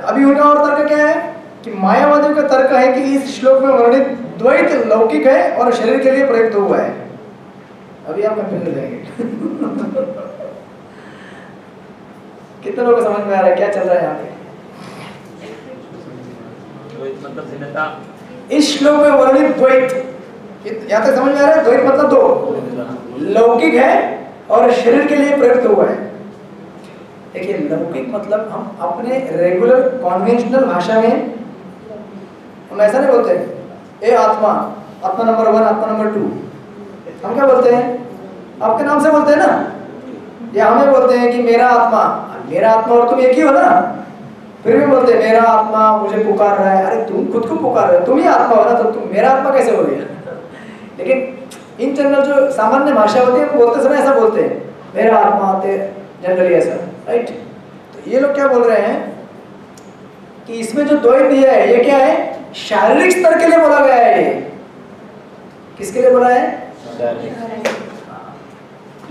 S1: अभी उनका और तर्क क्या है कि मायावादियों का तर्क है कि इस श्लोक में वर्णित द्वैत लौकिक है और शरीर के लिए प्रयुक्त हुआ है। अभी आप कंफ्यूज हो जाएंगे। कितने लोगों को समझ में आ रहा है क्या चल रहा है यहाँ पे?
S4: मतलब भिन्नता,
S1: इस श्लोक में वर्णित द्वैत, यहाँ तक समझ में आ रहा है? द्वैत मतलब 2 लौकिक है और शरीर के लिए प्रयुक्त हुआ है। देखिए लौकिक मतलब हम अपने रेगुलर कॉन्वेंशनल भाषा में हम ऐसा नहीं बोलते ए आत्मा, आत्मा नंबर 1, आत्मा नंबर 2। हम क्या बोलते हैं? आपके नाम से बोलते हैं ना, या हमें बोलते हैं कि मेरा आत्मा और तुम एक ही हो ना, फिर भी बोलते हैं मेरा आत्मा मुझे पुकार रहा है। अरे तुम खुद को पुकार रहे हो, तुम ही आत्मा हो ना, तो तुम मेरा आत्मा कैसे हो गया? लेकिन इन जनरल जो सामान्य भाषा होती है बोलते समय ऐसा बोलते हैं मेरा आत्मा आते जनरली ऐसा, राइट। तो ये लोग क्या बोल रहे हैं कि इसमें जो द्वैत दिया है ये क्या है? शारीरिक स्तर के लिए बोला गया है। ये किसके लिए बोला है?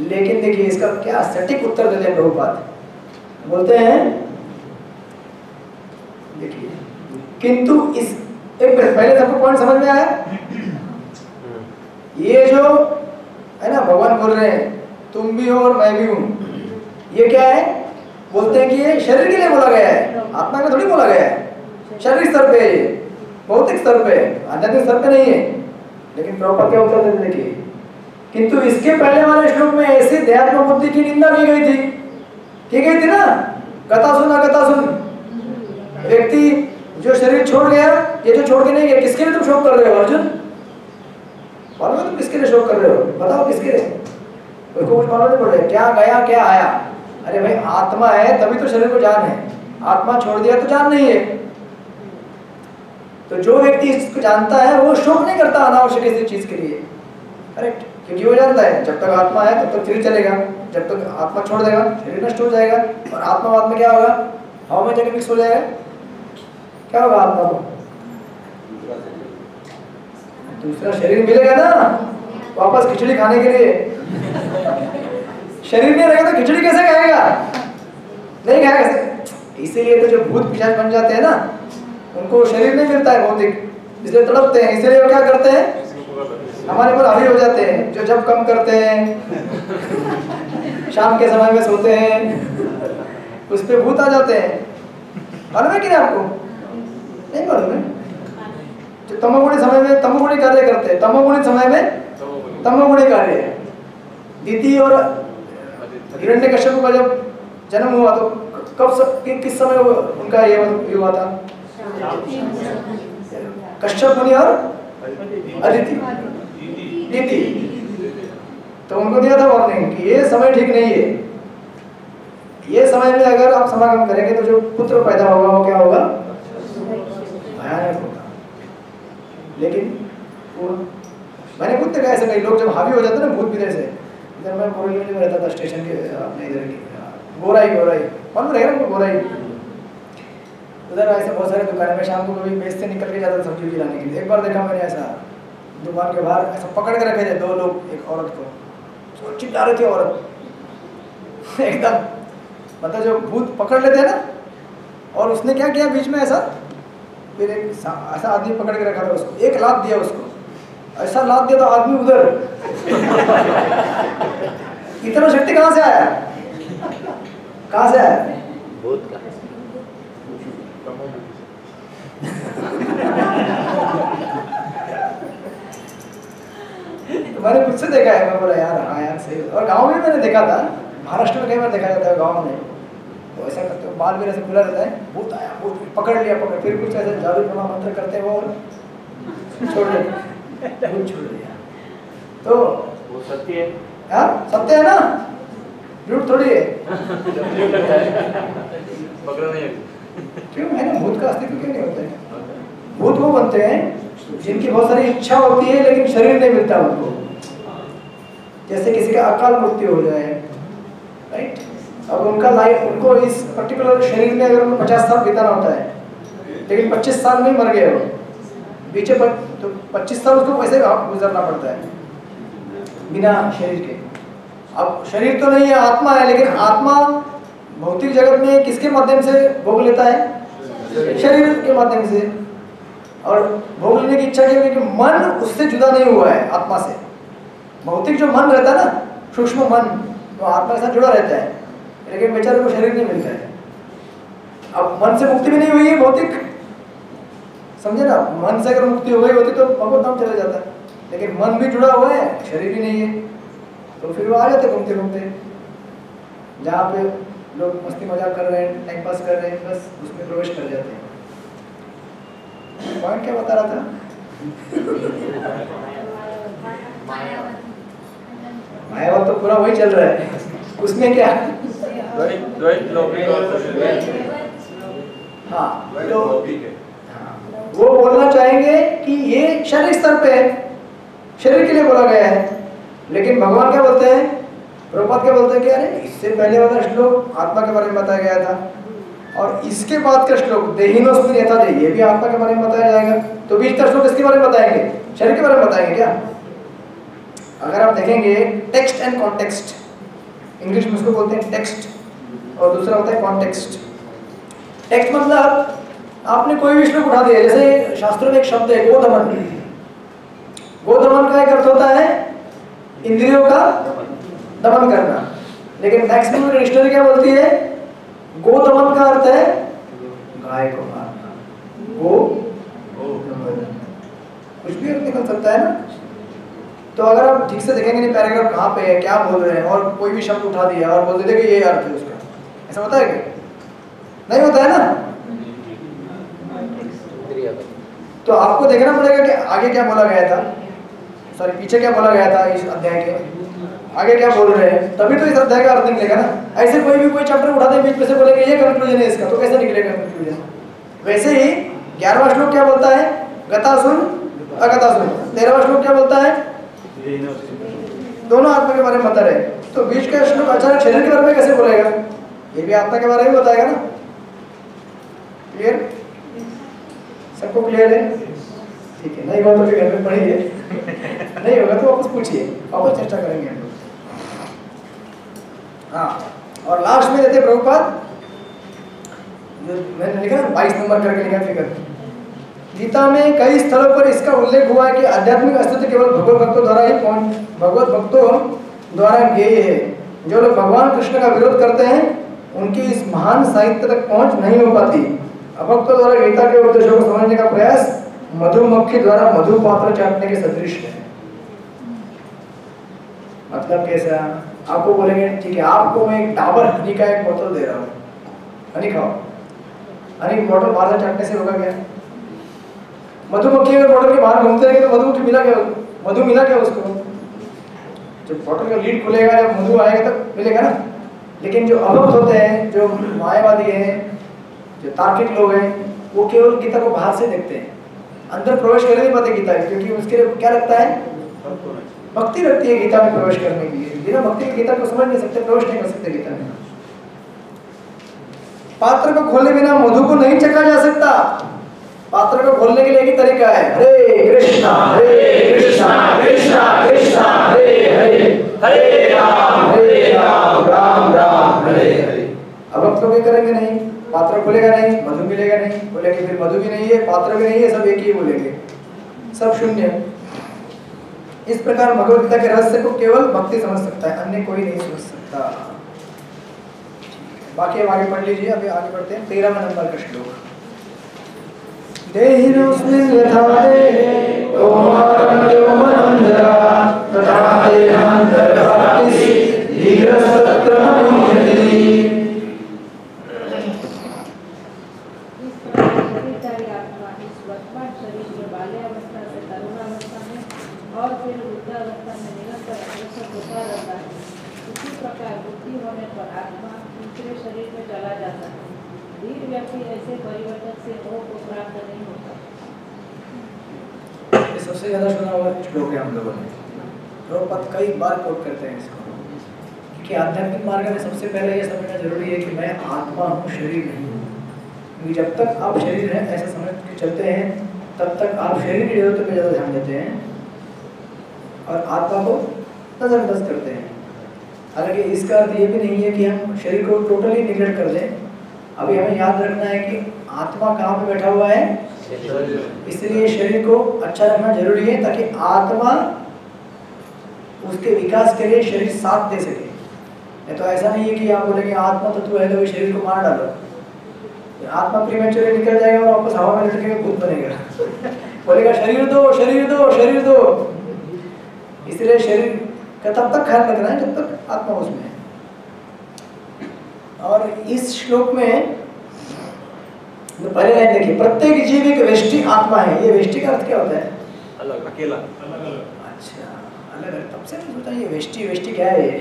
S1: लेकिन देखिए इसका क्या सटीक उत्तर देते हैं प्रभुपाद, बोलते हैं देखिए किंतु इस एक मिनट पहले सबको पॉइंट समझ में आया? ये जो है ना भगवान बोल रहे हैं तुम भी हो और मैं भी हूं, ये क्या है? बोलते हैं कि ये शरीर के लिए बोला गया है, आत्मा का थोड़ी बोला गया है। शरीर स्तर पे है, भौतिक स्तर पे, आध्यात्मिक स्तर पे नहीं है। लेकिन प्रभुपाद क्या उत्तर देते देखिए, किंतु इसके पहले वाले श्लोक में ऐसे देहात्म बुद्धि की निंदा की गई थी ना, गता सुन। व्यक्ति जो शरीर छोड़ गया, ये जो छोड़ के नहीं गया, किसके लिए तुम शोक कर रहे हो अर्जुन? मालूम है तुम किसके लिए शोक कर रहे हो? बताओ किसके लिए? कोई को कुछ मालूम नहीं पड़ रहा है, क्या गया क्या आया? अरे भाई आत्मा है तभी तो शरीर को जान है, आत्मा छोड़ दिया तो जान नहीं है। तो जो व्यक्ति इसको जानता है वो शोक नहीं करता अनावश्यक किसी चीज के लिए, करेक्ट? क्योंकि वो जानता है जब तक आत्मा है तब तक शरीर चलेगा, जब तक आत्मा छोड़ देगा शरीर नष्ट हो जाएगा। और आत्मा बाद में क्या होगा? हवा में जाकर मिक्स हो जाएगा। क्या होगा आत्मा को? दूसरा शरीर मिलेगा ना वापस खिचड़ी खाने के लिए। शरीर नहीं रहेगा तो खिचड़ी कैसे खाएगा? नहीं खाएगा। इसीलिए तो जो भूत पिशाच बन जाते हैं ना उनको शरीर नहीं मिलता है भौतिक, इसलिए तड़पते हैं। इसलिए वो क्या करते हैं? हमारे पर हावी हो जाते हैं। जो जब कम करते हैं, शाम के समय में सोते हैं, उस पे भूत आ जाते हैं। मालूम है कि नहीं आपको? नहीं मालूम है? जो तमोगुणी समय में तमोगुणी कार्य करते हैं, तमोगुणी समय में तमोगुणी कार्य। दीति और हिरण्यकश्यप का जब जन्म हुआ तो किस समय उनका ये हुआ था? कश्यप मुनि और अदिति, दीति। तो उनको दिया था वार्निंग कि ये समय ठीक नहीं है, ये समय में अगर आप समागम करेंगे तो जो पुत्र पैदा होगा वो क्या होगा? भयानक होगा। लेकिन मैंने खुद देखा ऐसे कई लोग जब हावी हो जाते हैं ना भूत विदय से। इधर मैं बोरली में रहता था स्टेशन के अपने इधर की गोराई मालूम रहेगा ना गोराई। उधर ऐसे बहुत सारे दुकानें में शाम को कभी बेच से निकल के जाता था सब्जी लाने के लिए। एक बार देखा मैंने ऐसा दुकान के बाहर ऐसा पकड़ के रखे थे दो लोग एक औरत को, चिल्ला रही थी औरत एकदम, मतलब जो भूत पकड़ लेते हैं ना। और उसने क्या किया बीच में ऐसा, फिर एक ऐसा आदमी पकड़ के रखा था उसको, एक लात दिया उसको, ऐसा लात दिया तो आदमी उधर इतना शक्ति कहाँ से आया? कहाँ से आया?
S2: भूत का।
S1: मैंने खुद से देखा है। मैं बोला यार हाँ यार सही। और गांव में मैंने देखा था, महाराष्ट्र में कई बार देखा जाता है गांव में, तो ऐसा करते हो बाल भी ऐसे खुला रहता है, भूत आया भूत पकड़ लिया, फिर कुछ ऐसे जादू टोना मंत्र करते हैं वो छोड़ दिया, भूत छोड़ दिया। तो
S4: वो सत्य है
S1: यार, सत्य है ना, झूठ थोड़ी है।
S4: पकड़ा नहीं
S1: क्यों है ना, भूत का अस्तित्व क्यों नहीं होता है? भूत वो बनते हैं जिनकी बहुत सारी इच्छा होती है लेकिन शरीर नहीं मिलता उनको। जैसे किसी का अकाल मृत्यु हो जाए, राइट? अब उनका लाइफ, उनको इस पर्टिकुलर शरीर में अगर उनको 50 साल बिताना होता है, लेकिन 25 साल में मर गए वो, पीछे तो 25 साल उसको वैसे गुजरना पड़ता है बिना शरीर के। अब शरीर तो नहीं है, आत्मा है, लेकिन आत्मा भौतिक जगत में किसके माध्यम से भोग लेता है? शरीर के माध्यम से। और भोग लेने की इच्छा क्या है कि मन उससे जुदा नहीं हुआ है आत्मा से। भौतिक जो मन रहता है ना, सूक्ष्म मन, तो आत्मा के साथ जुड़ा रहता है, लेकिन बेचारे को शरीर नहीं मिलता है। अब मन से मुक्ति भी नहीं हुई है भौतिक, समझे ना? मन से अगर मुक्ति हो गई होती तो भगवत धाम चला जाता, लेकिन मन भी जुड़ा हुआ है, शरीर भी नहीं है, तो फिर वो आ जाते घूमते घूमते जहाँ पे लोग मस्ती मजाक कर रहे हैं, टाइम पास कर रहे हैं, बस उसमें प्रवेश कर जाते हैं। पॉइंट क्या बता रहा था? मायावाद तो पूरा वही चल रहा है, उसमें क्या? हाँ, तो वो बोलना चाहेंगे कि ये शरीर स्तर पे है, शरीर के लिए बोला गया है, लेकिन भगवान क्या बोलते हैं? प्रभुपाद क्या बोलते हैं कि अरे इससे पहले वाला श्लोक आत्मा के बारे में बताया गया था, और इसके बाद का श्लोक देहिनोस्मिन यथा देहि, ये भी आत्मा के बारे में बताया जाएगा। तो बीच का श्लोक किसके बारे में बताएंगे? शरीर के बारे में बताएंगे क्या? अगर आप देखेंगे टेक्स्ट एंड कॉन्टेक्स्ट, इंग्लिश में उसको बोलते हैं टेक्स्ट, और दूसरा होता है कॉन्टेक्स्ट। टेक्स्ट मतलब आपने कोई भी श्लोक उठा दिया, जैसे शास्त्रों में एक शब्द है गोदमन। गोदमन का एक अर्थ होता है इंद्रियों का दमन करना, लेकिन मैक्सिमम डिक्शनरी क्या बोलती है? गोदमन का अर्थ है गाय को मारना। गो कुछ भी अर्थ निकल सकता है ना। तो अगर आप ठीक से देखेंगे नहीं पैराग्राफ कहाँ पे है, क्या बोल रहे हैं, और कोई भी शब्द उठा दिया और बोल देते कि ये अर्थ है उसका, ऐसा होता है क्या? नहीं होता है ना। तो आपको देखना पड़ेगा कि आगे क्या बोला गया था, सॉरी पीछे क्या बोला गया था, इस अध्याय के आगे क्या बोल रहे हैं, तभी तो इस अध्याय का अर्थ निकलेगा ना। ऐसे कोई भी कोई चैप्टर उठा दे बीच में से बोलेंगे ये कंक्लूजन है इसका, तो कैसे निकलेगा कंक्लूजन? वैसे ही 11वां श्लोक क्या बोलता है? गतासुन अगतासुन। 13वां श्लोक क्या बोलता है? दोनों आत्मा के बारे में बता रहे। तो बीच का श्लोक अचानक शरीर के बारे में कैसे बोलेगा? ये भी आत्मा के बारे में बताएगा ना। क्लियर? सबको क्लियर है? ठीक है, नहीं हुआ तो फिर घर में पढ़िए, नहीं होगा तो वापस पूछिए, वापस चर्चा करेंगे हम लोग। हाँ, और लास्ट में देते प्रभुपाद, जो मैंने लिखा ना 22 नंबर करके लिखा फिगर, गीता में कई स्थलों पर इसका उल्लेख हुआ है कि आध्यात्मिक अस्तित्व केवल भगवत भक्तों द्वारा ही भगवत भक्तों द्वारा ज्ञेय है। जो लोग भगवान कृष्ण का विरोध करते हैं उनकी इस महान साहित्य तक पहुंच नहीं हो पाती। अभक्तों द्वारा गीता के उपदेशों को समझने का प्रयास मधुमक्खी द्वारा मधु पात्र चाटने के सदृश है। मतलब कैसा? आपको बोलेंगे ठीक है, आपको मैं एक डाबर हनी का एक बोतल दे रहा हूँ, हनी खाओ। हनी की बोतल बाहर चाटने से होगा क्या? मधुमक्खी अगर बोतल के बाहर घूमते रहेंगे तो मधु मिला क्या? मधु मिला क्या उसको? जब बोतल का लीड खुलेगा, जब मधु आएगा तब मिलेगा ना। लेकिन जो अभक्त होते हैं, जो मायावादी हैं, जो तार्किक लोग हैं, वो केवल गीता को बाहर से देखते हैं, अंदर प्रवेश कर नहीं पाते गीता में, क्योंकि उसके लिए क्या लगता है? भक्ति लगती है गीता में प्रवेश करने के लिए। बिना भक्ति के गीता को समझ नहीं सकते, प्रवेश नहीं कर सकते गीता में। पात्र को खोलने बिना मधु को नहीं चखा जा सकता। पात्र को खोलने के लिए एक ही तरीका है, हरे कृष्णा कृष्णा कृष्णा हरे हरे, हरे राम राम राम हरे हरे। अब आप लोग ये करेंगे नहीं, पात्र खुलेगा नहीं, मधु मिलेगा नहीं, बोलेंगे फिर मधु भी नहीं है, पात्र भी नहीं है, सब एक ही बोलेंगे, सब शून्य। इस प्रकार भगवद गीता के रहस्य को केवल भक्ति समझ सकता है, अन्य कोई नहीं समझ सकता। बाकी अब आगे पढ़ लीजिए। अभी आगे बढ़ते हैं 13वां नंबर का श्लोक। देहिनोऽस्मिन् यथा देहे कौमारं मनोञ्जरा तथा देहान्तरभाति धीरस्तत्र मुह्यति।
S3: शरीरधारी आत्मा इस वर्तमान शरीर में बाल्यावस्था से तरुणावस्था में और फिर वृद्धावस्था में निरंतर अग्रसर होता रहता है। इसी प्रकार बुद्धि होने पर आत्मा दूसरे शरीर में चला जाता है। धीर व्यक्ति ऐसे परिवर्तन से मोह को प्राप्त नहीं होता।
S1: ये सबसे ज्यादा सुना हुआ श्लोक है हम लोगों ने, प्रभुपाद कई बार कोट करते हैं इसको, कि आध्यात्मिक मार्ग में सबसे पहले ये समझना जरूरी है कि मैं आत्मा हूँ, शरीर नहीं हूँ। क्योंकि जब तक आप शरीर है ऐसा समझ के चलते हैं, तब तक आप शरीर की जरूरतों पर ज़्यादा ध्यान देते हैं और आत्मा को नजरअंदाज करते हैं। हालांकि इसका अर्थ ये भी नहीं है कि हम शरीर को टोटली निगलेक्ट कर दें। अभी हमें याद रखना है कि आत्मा कहाँ पे बैठा हुआ है, इसलिए शरीर को अच्छा रखना जरूरी है, ताकि आत्मा उसके विकास के लिए शरीर साथ दे सके। नहीं तो ऐसा नहीं है कि आप बोलेंगे आत्मा तत्व है तो शरीर को मार डालो, आत्मा प्रीमेच्योरली निकल जाएगा और वापस हवा में लटके भूत बनेगा बोलेगा शरीर दो शरीर दो शरीर दो। इसलिए शरीर का तब तक ख्याल रखना है जब तक आत्मा उसमें है। और इस श्लोक में तो पहले लाइन देखिए, प्रत्येक जीव एक वेष्टि आत्मा है। ये वेष्टि का अर्थ क्या होता है?
S7: अलग, अकेला।
S1: अच्छा, अलग अलग। तब से मैं सोचा ये वेष्टि वेष्टि क्या है ये?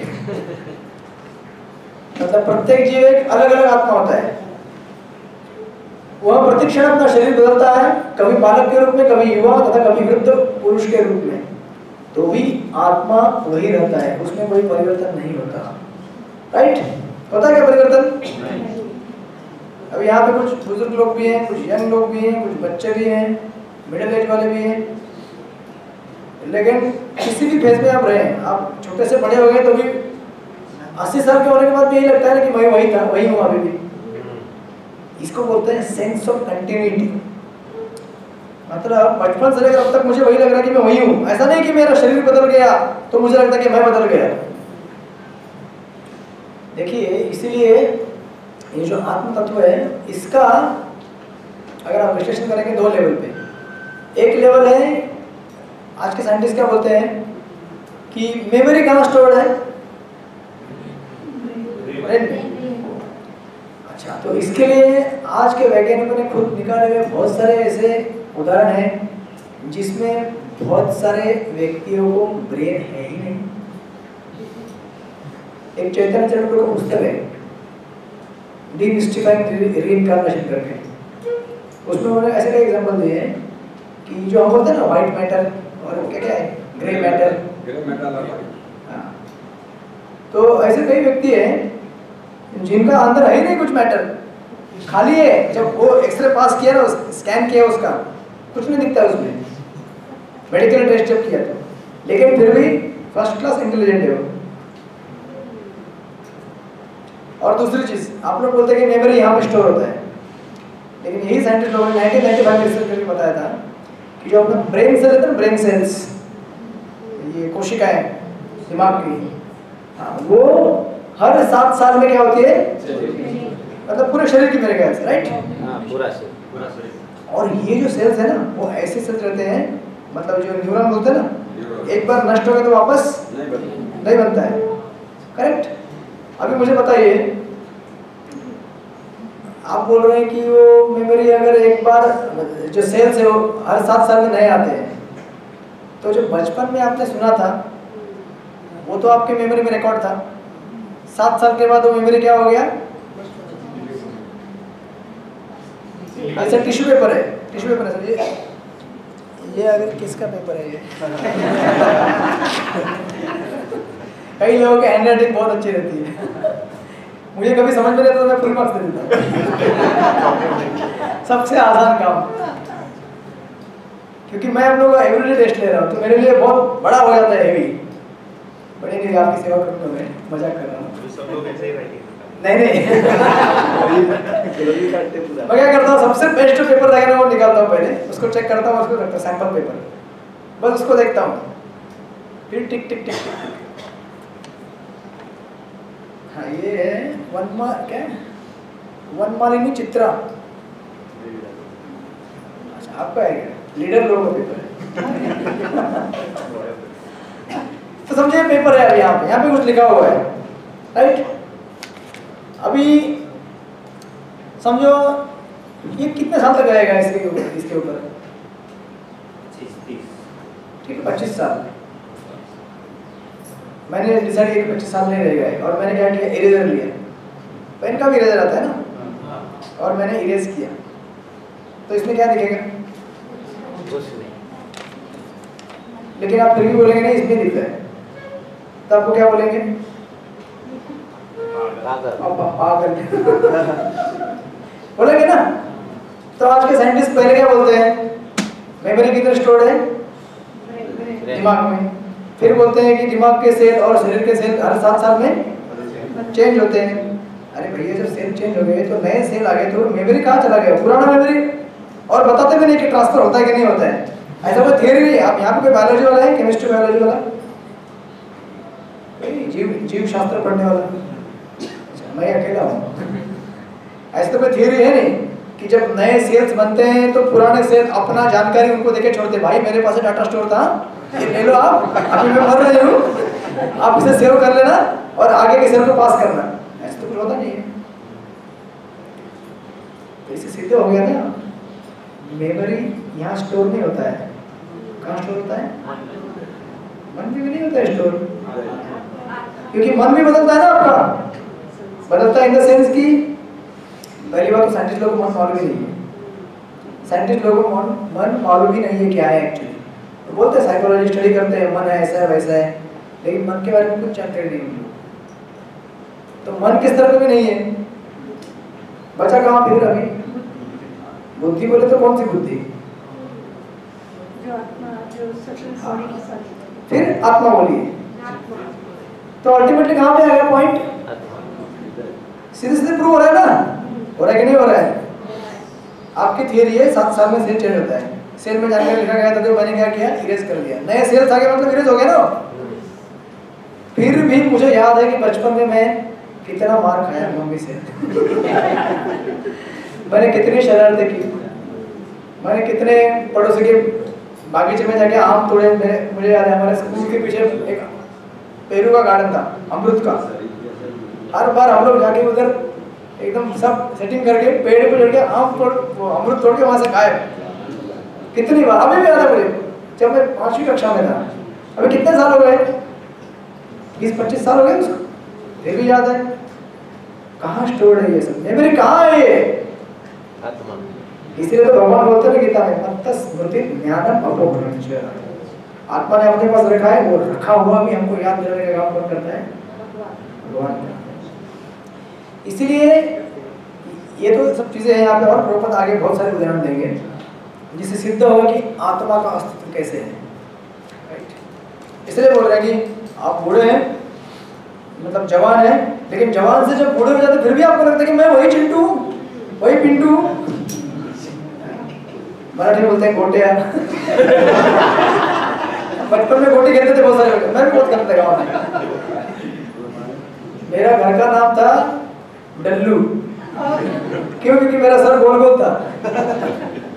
S1: मतलब प्रत्येक जीव एक अलग अलग आत्मा होता है। वह प्रतिक्षण अपना शरीर बदलता है, कभी बालक के रूप में, कभी युवा तथा कभी वृद्ध पुरुष के रूप में। तो भी आत्मा वही रहता है, उसमें कोई परिवर्तन नहीं होता। राइट? होता है क्या परिवर्तन? अब यहाँ पे कुछ बुजुर्ग लोग भी हैं, कुछ यंग लोग भी हैं, कुछ बच्चे भी हैं, मिडिल एज वाले भी हैं। लेकिन किसी भी फेज में आप रहे, आप छोटे से बड़े हो गए तो भी 80 साल के होने के बाद भी यही लगता है ना कि मैं वही था, वही हूँ अभी भी। इसको बोलते हैं सेंस ऑफ कंटिन्यूटी। मतलब बचपन से लेकर अब तक मुझे वही लग रहा है कि मैं वही हूँ। ऐसा नहीं कि मेरा शरीर बदल गया तो मुझे लगता है कि मैं बदल गया। देखिए, इसीलिए ये जो आत्म तत्व है, इसका अगर आप विश्लेषण करेंगे 2 लेवल पे। एक लेवल है, आज के साइंटिस्ट क्या बोलते हैं कि मेमोरी कहाँ स्टोर्ड है? ब्रेन में। अच्छा, तो इसके लिए आज के वैज्ञानिकों ने खुद निकाले हुए बहुत सारे ऐसे उदाहरण हैं जिसमें बहुत सारे व्यक्तियों को ब्रेन है ही नहीं। एक चैतन्य चंद्र का पुस्तक है, डीमिस्टिफाइंग रीइंकार्नेशन करके। उसमें उन्होंने ऐसे कई एग्जांपल दिए हैं कि जो हम बोलते हैं ना व्हाइट मैटर और क्या क्या है, ग्रे मैटर। हाँ, तो ऐसे कई व्यक्ति हैं जिनका अंदर है ही नहीं कुछ मैटर, खाली है। जब वो एक्सरे पास किया ना, स्कैन किया उसका, कुछ नहीं दिखता उसमें, मेडिकल टेस्ट जब किया तो, लेकिन फिर भी फर्स्ट क्लास इंटेलिजेंट है वो। और दूसरी चीज, आप लोग बोलते हैं कि मेमोरी यहाँ पे स्टोर होता है, लेकिन यही साइंटिस्ट लोगों ने 1995 में रिसर्च करके बताया था कि जो अपना ब्रेन सेल है ना, ब्रेन सेल्स, ये कोशिकाएं दिमाग की, हाँ, वो हर 7 साल में क्या होती है? मतलब पूरे शरीर की मेरे ख्याल से, राइट?
S2: पूरा शरीर।
S1: और ये जो सेल्स है ना, वो ऐसे सेल्स रहते हैं, मतलब जो न्यूरॉन बोलते हैं ना, एक बार नष्ट हो गए तो वापस नहीं बनता है। करेक्ट? अभी मुझे बताइए, आप बोल रहे हैं कि वो मेमोरी अगर एक बार जो सेल्स है वो हर 7 साल में नए आते हैं, तो जो बचपन में आपने सुना था वो तो आपके मेमोरी में रिकॉर्ड था। 7 साल के बाद वो मेमोरी क्या हो गया? ऐसा टिश्यू पेपर है, टिश्यू पेपर है सर। ये अगर किसका पेपर है ये? कई लोगों की हैंडराइटिंग बहुत अच्छी रहती है, मुझे कभी समझ में नहीं आता तो मैं फुल मार्क्स दे देता हूँ। सबसे आसान काम, क्योंकि मैं आप लोगों का एवरीडे टेस्ट ले रहा हूँ तो मेरे लिए बहुत बड़ा हो जाता है, हेवी। बड़े नहीं, आपकी सेवा करूँगा, मैं मजाक कर रहा हूँ।
S7: सब लोग ऐसे ही रहेंगे।
S1: नहीं मैं क्या करता हूँ, सबसे बेस्ट पेपर रहेगा वो निकालता हूँ, पहले उसको चेक करता हूँ, उसको रखता हूँ सैंपल पेपर, बस उसको देखता हूँ, फिर टिक टिक टिक टिक। हाँ, ये है क्या, वनमालिनी चित्रा। अच्छा, आपका है क्या? लीडर लोगों का पेपर है। तो समझिए पेपर है, अभी यहाँ पे कुछ लिखा हुआ है, राइट? अभी समझो ये कितने साल तक रहेगा इसके ऊपर?
S4: 25-30।
S1: ठीक है, 25 साल। मैंने डिसाइड किया कि 25 साल नहीं रहेगा, और मैंने क्या किया, इरेजर लिया। पेन का भी इरेजर आता है ना, और मैंने इरेज किया, तो इसमें क्या दिखेगा? लेकिन आप फिर भी बोलेंगे नहीं इसमें दिखता है, तो आपको क्या बोलेंगे? पागल बोलेंगे ना। तो आज के साइंटिस्ट पहले क्या बोलते हैं? मेमोरी किधर स्टोर्ड है? दिमाग में। फिर बोलते हैं कि दिमाग के सेल और शरीर के सेल हर 7 साल में चेंज होते हैं। अरे भैया, जब सेल चेंज हो गए तो नए सेल आ गए, तो मेमोरी कहाँ चला गया? पुराना मेमोरी। और बताते भी नहीं कि ट्रांसफर होता है कि नहीं होता है, ऐसा कोई थियरी नहीं है। आप यहाँ पे कोई बायोलॉजी वाला है, केमिस्ट्री बायोलॉजी वाला, जीव शास्त्र पढ़ने वाला? मैं अकेला हूँ। ऐसा तो कोई थियरी है नहीं कि जब नए सेल्स बनते हैं तो पुराने सेल अपना जानकारी उनको देके छोड़ते, भाई मेरे पास डाटा स्टोर था, ये ले लो आप, अभी मैं मर रही हूँ, आप इसे सेव कर लेना और आगे के सेल को पास करना। ऐसा तो कुछ होता नहीं है। तो इससे सिद्ध हो गया ना, मेमोरी यहाँ स्टोर नहीं होता है। कहाँ स्टोर होता है? मन में भी नहीं होता है स्टोर, क्योंकि मन भी बदलता है ना आपका। बदलता है इन द सेंस कि पहली बात तो साइंटिस्ट लोगों को मन मालूम ही नहीं है। साइंटिस्ट लोगों को मन मालूम ही नहीं है क्या है एक्चुअली। तो बोलते हैं साइकोलॉजी स्टडी करते हैं, मन है ऐसा है वैसा है, लेकिन मन के बारे में कुछ जानकारी नहीं है। तो मन किस तरह भी नहीं है, बचा कहाँ फिर अभी? बुद्धि बोले तो कौन सी बुद्धि?
S3: जो आत्मा, जो सचल बॉडी के साथ।
S1: फिर आत्मा बोलिए। तो अल्टीमेटली कहाँ पे आ गया पॉइंट? सीधे सीधे प्रूव हो रहा है ना, हो रहा है कि नहीं हो रहा है? आपकी थियरी है 7 साल में सेल चेंज होता है। सेल में जानकर लिखा गया था तो मैंने क्या किया, इरेज कर दिया। नए सेल्स आ गए मतलब इरेज हो गया ना। फिर भी मुझे याद है कि बचपन में मैं कितना मार खाया मम्मी से मैंने कितनी शरारतें की, मैंने कितने पड़ोसी के बागीचे में जाके आम तोड़े। मुझे याद है हमारे स्कूल के पीछे एक पेरू का गार्डन था, अमरूद का। हर बार हम लोग जाके उधर एकदम सब सेटिंग करके पेड़ पे चढ़ के अमरूद तोड़ के वहां से खाए। कितनी बार, अभी भी याद है मुझे, जब मैं 5वीं कक्षा में था। अभी कितने साल हो गए? 20-25 साल हो गए उसको, फिर भी याद है। कहाँ स्टोर है ये सब? मेमोरी कहाँ है ये?
S2: आत्मा।
S1: इसीलिए तो भगवान बोलते हैं गीता में, मत्त स्मृति ज्ञानम अपोहरञ्च। आत्मा ने अपने पास रखा है, वो रखा हुआ भी हमको याद दिलाने का काम कौन करता है? भगवान। इसीलिए ये तो सब चीजें हैं यहाँ पे, और प्रभुपाद आगे बहुत सारे उदाहरण देंगे जिससे सिद्ध होगा कि आत्मा का अस्तित्व कैसे है। राइट, इसलिए बोल रहे हैं कि आप बूढ़े हैं, मतलब जवान है, लेकिन जवान से जब बूढ़े हो जाते फिर भी आपको लगता है कि मैं वही चिंटू हूँ, वही पिंटू। मराठी में बोलते हैं गोटिया बचपन में गोटी खेलते थे बहुत सारे, मैं भी बहुत खेलता था गाँव में। मेरा घर का नाम था डल्लू, क्यों? क्योंकि मेरा सर गोल गोल था।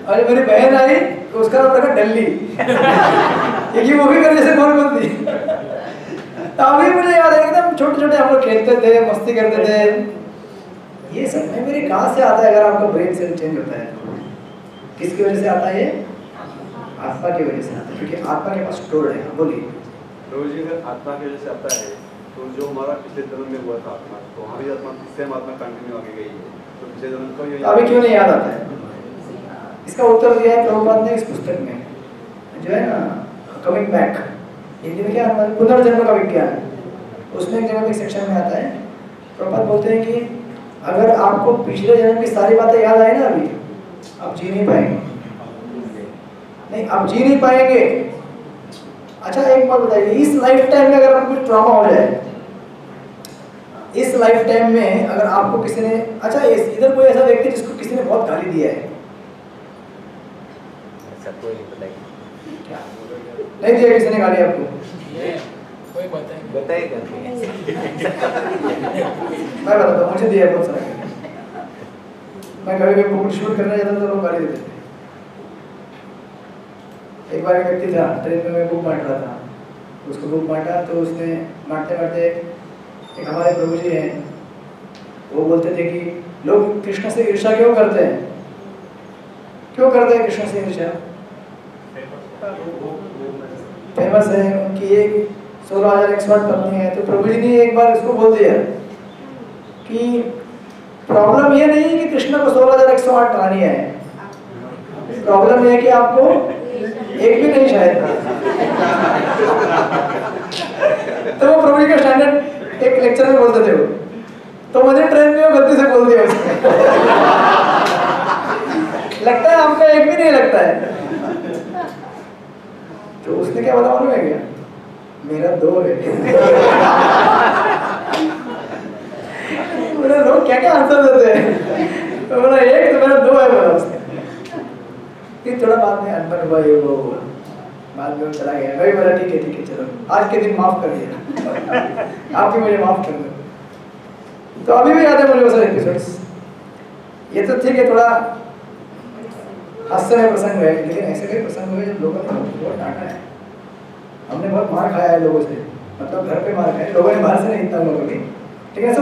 S1: और मेरी बहन आई तो उसका नाम रखा डल्ली क्योंकि वो भी मेरे जैसे गोल गोल थी। तो अभी मुझे याद है एकदम छोटे छोटे हम लोग खेलते थे, मस्ती करते थे। ये सब मेमोरी कहाँ से आता है? अगर आपका ब्रेन सेल चेंज होता है तो किसकी वजह से आता है? ये आत्मा की वजह से आता है, क्योंकि आत्मा के पास स्टोर है। बोलिए।
S8: प्रभु जी, अगर आत्मा की वजह से आता है तो जो हमारा पिछले जन्म में हुआ था आत्मा, तो हमारी आत्मा सेम आत्मा कंटिन्यू आगे गई है, तो पिछले जन्म का
S1: तो अभी क्यों नहीं याद आता है? इसका उत्तर दिया है प्रभुपाद ने इस पुस्तक में, जो है ना कमिंग बैक, हिंदी में क्या है, पुनर्जन्म का विज्ञान। उसमें एक जगह एक सेक्शन में आता है, प्रभुपाद बोलते हैं कि अगर आपको पिछले जन्म की सारी बातें याद आए ना, अभी आप जी नहीं पाएंगे। नहीं, आप जी नहीं पाएंगे। अच्छा एक बात बताइए, इस लाइफ टाइम में अगर आपको कुछ ट्रॉमा हो जाए, इस लाइफ टाइम में अगर आपको किसी ने, अच्छा इधर कोई ऐसा व्यक्ति जिसको किसी ने बहुत गाली दिया है?
S2: ऐसा कोई नहीं बताएगा।
S1: क्या नहीं दिया किसी ने गाली आपको?
S5: कोई बताएगा
S2: बताएगा
S1: मैं बताता हूँ, मुझे दिया बहुत सारा। मैं कभी कभी बुक शूट करने जाता था तो लोग गाली देते थे। एक बार एक व्यक्ति था, ट्रेन में मैं बुक बांट रहा था, उसको बुक बांटा तो उसने बांटते बांटते, एक हमारे प्रभु जी हैं, वो बोलते थे कि लोग कृष्ण से ईर्ष्या क्यों करते हैं? क्यों करते हैं कृष्ण से ईर्ष्या? फेमस है, उनकी एक 16,108 पत्नी है। तो प्रभु जी ने एक बार इसको बोल दिया कि प्रॉब्लम ये नहीं है कि कृष्ण को 16,108 रानियां हैं, प्रॉब्लम ये है कि आपको एक भी नहीं शायद। तो वो प्रभु जी का स्टैंडर्ड एक लेक्चर में बोलते थे वो, तो मुझे ट्रेन में वो गलती से बोल दिया उसने लगता है आपका एक भी नहीं लगता है। तो उसने क्या बता मालूम है क्या? मेरा 2 है। मेरे लोग क्या क्या आंसर देते हैं, तो बोला 1 तो मेरा 2 है बोला उसने। फिर थोड़ा बाद में अनबन हुआ, ये वो बाद में चला गया। भाई बोला ठीक है चलो, आज के दिन माफ कर दिया आप भी मुझे माफ कर दो। तो अभी भी याद है मुझे वो सारे एपिसोड्स। ये तो ठीक है, थोड़ा हास्यमय प्रसंग है, लेकिन ऐसे कई प्रसंग हुए जब लोगों ने बहुत डांटा है। हमने बहुत मार खाया है लोगों से, मतलब घर पे मार खाया, लोगों ने बाहर से नहीं, इतना लोगों की, लेकिन ऐसा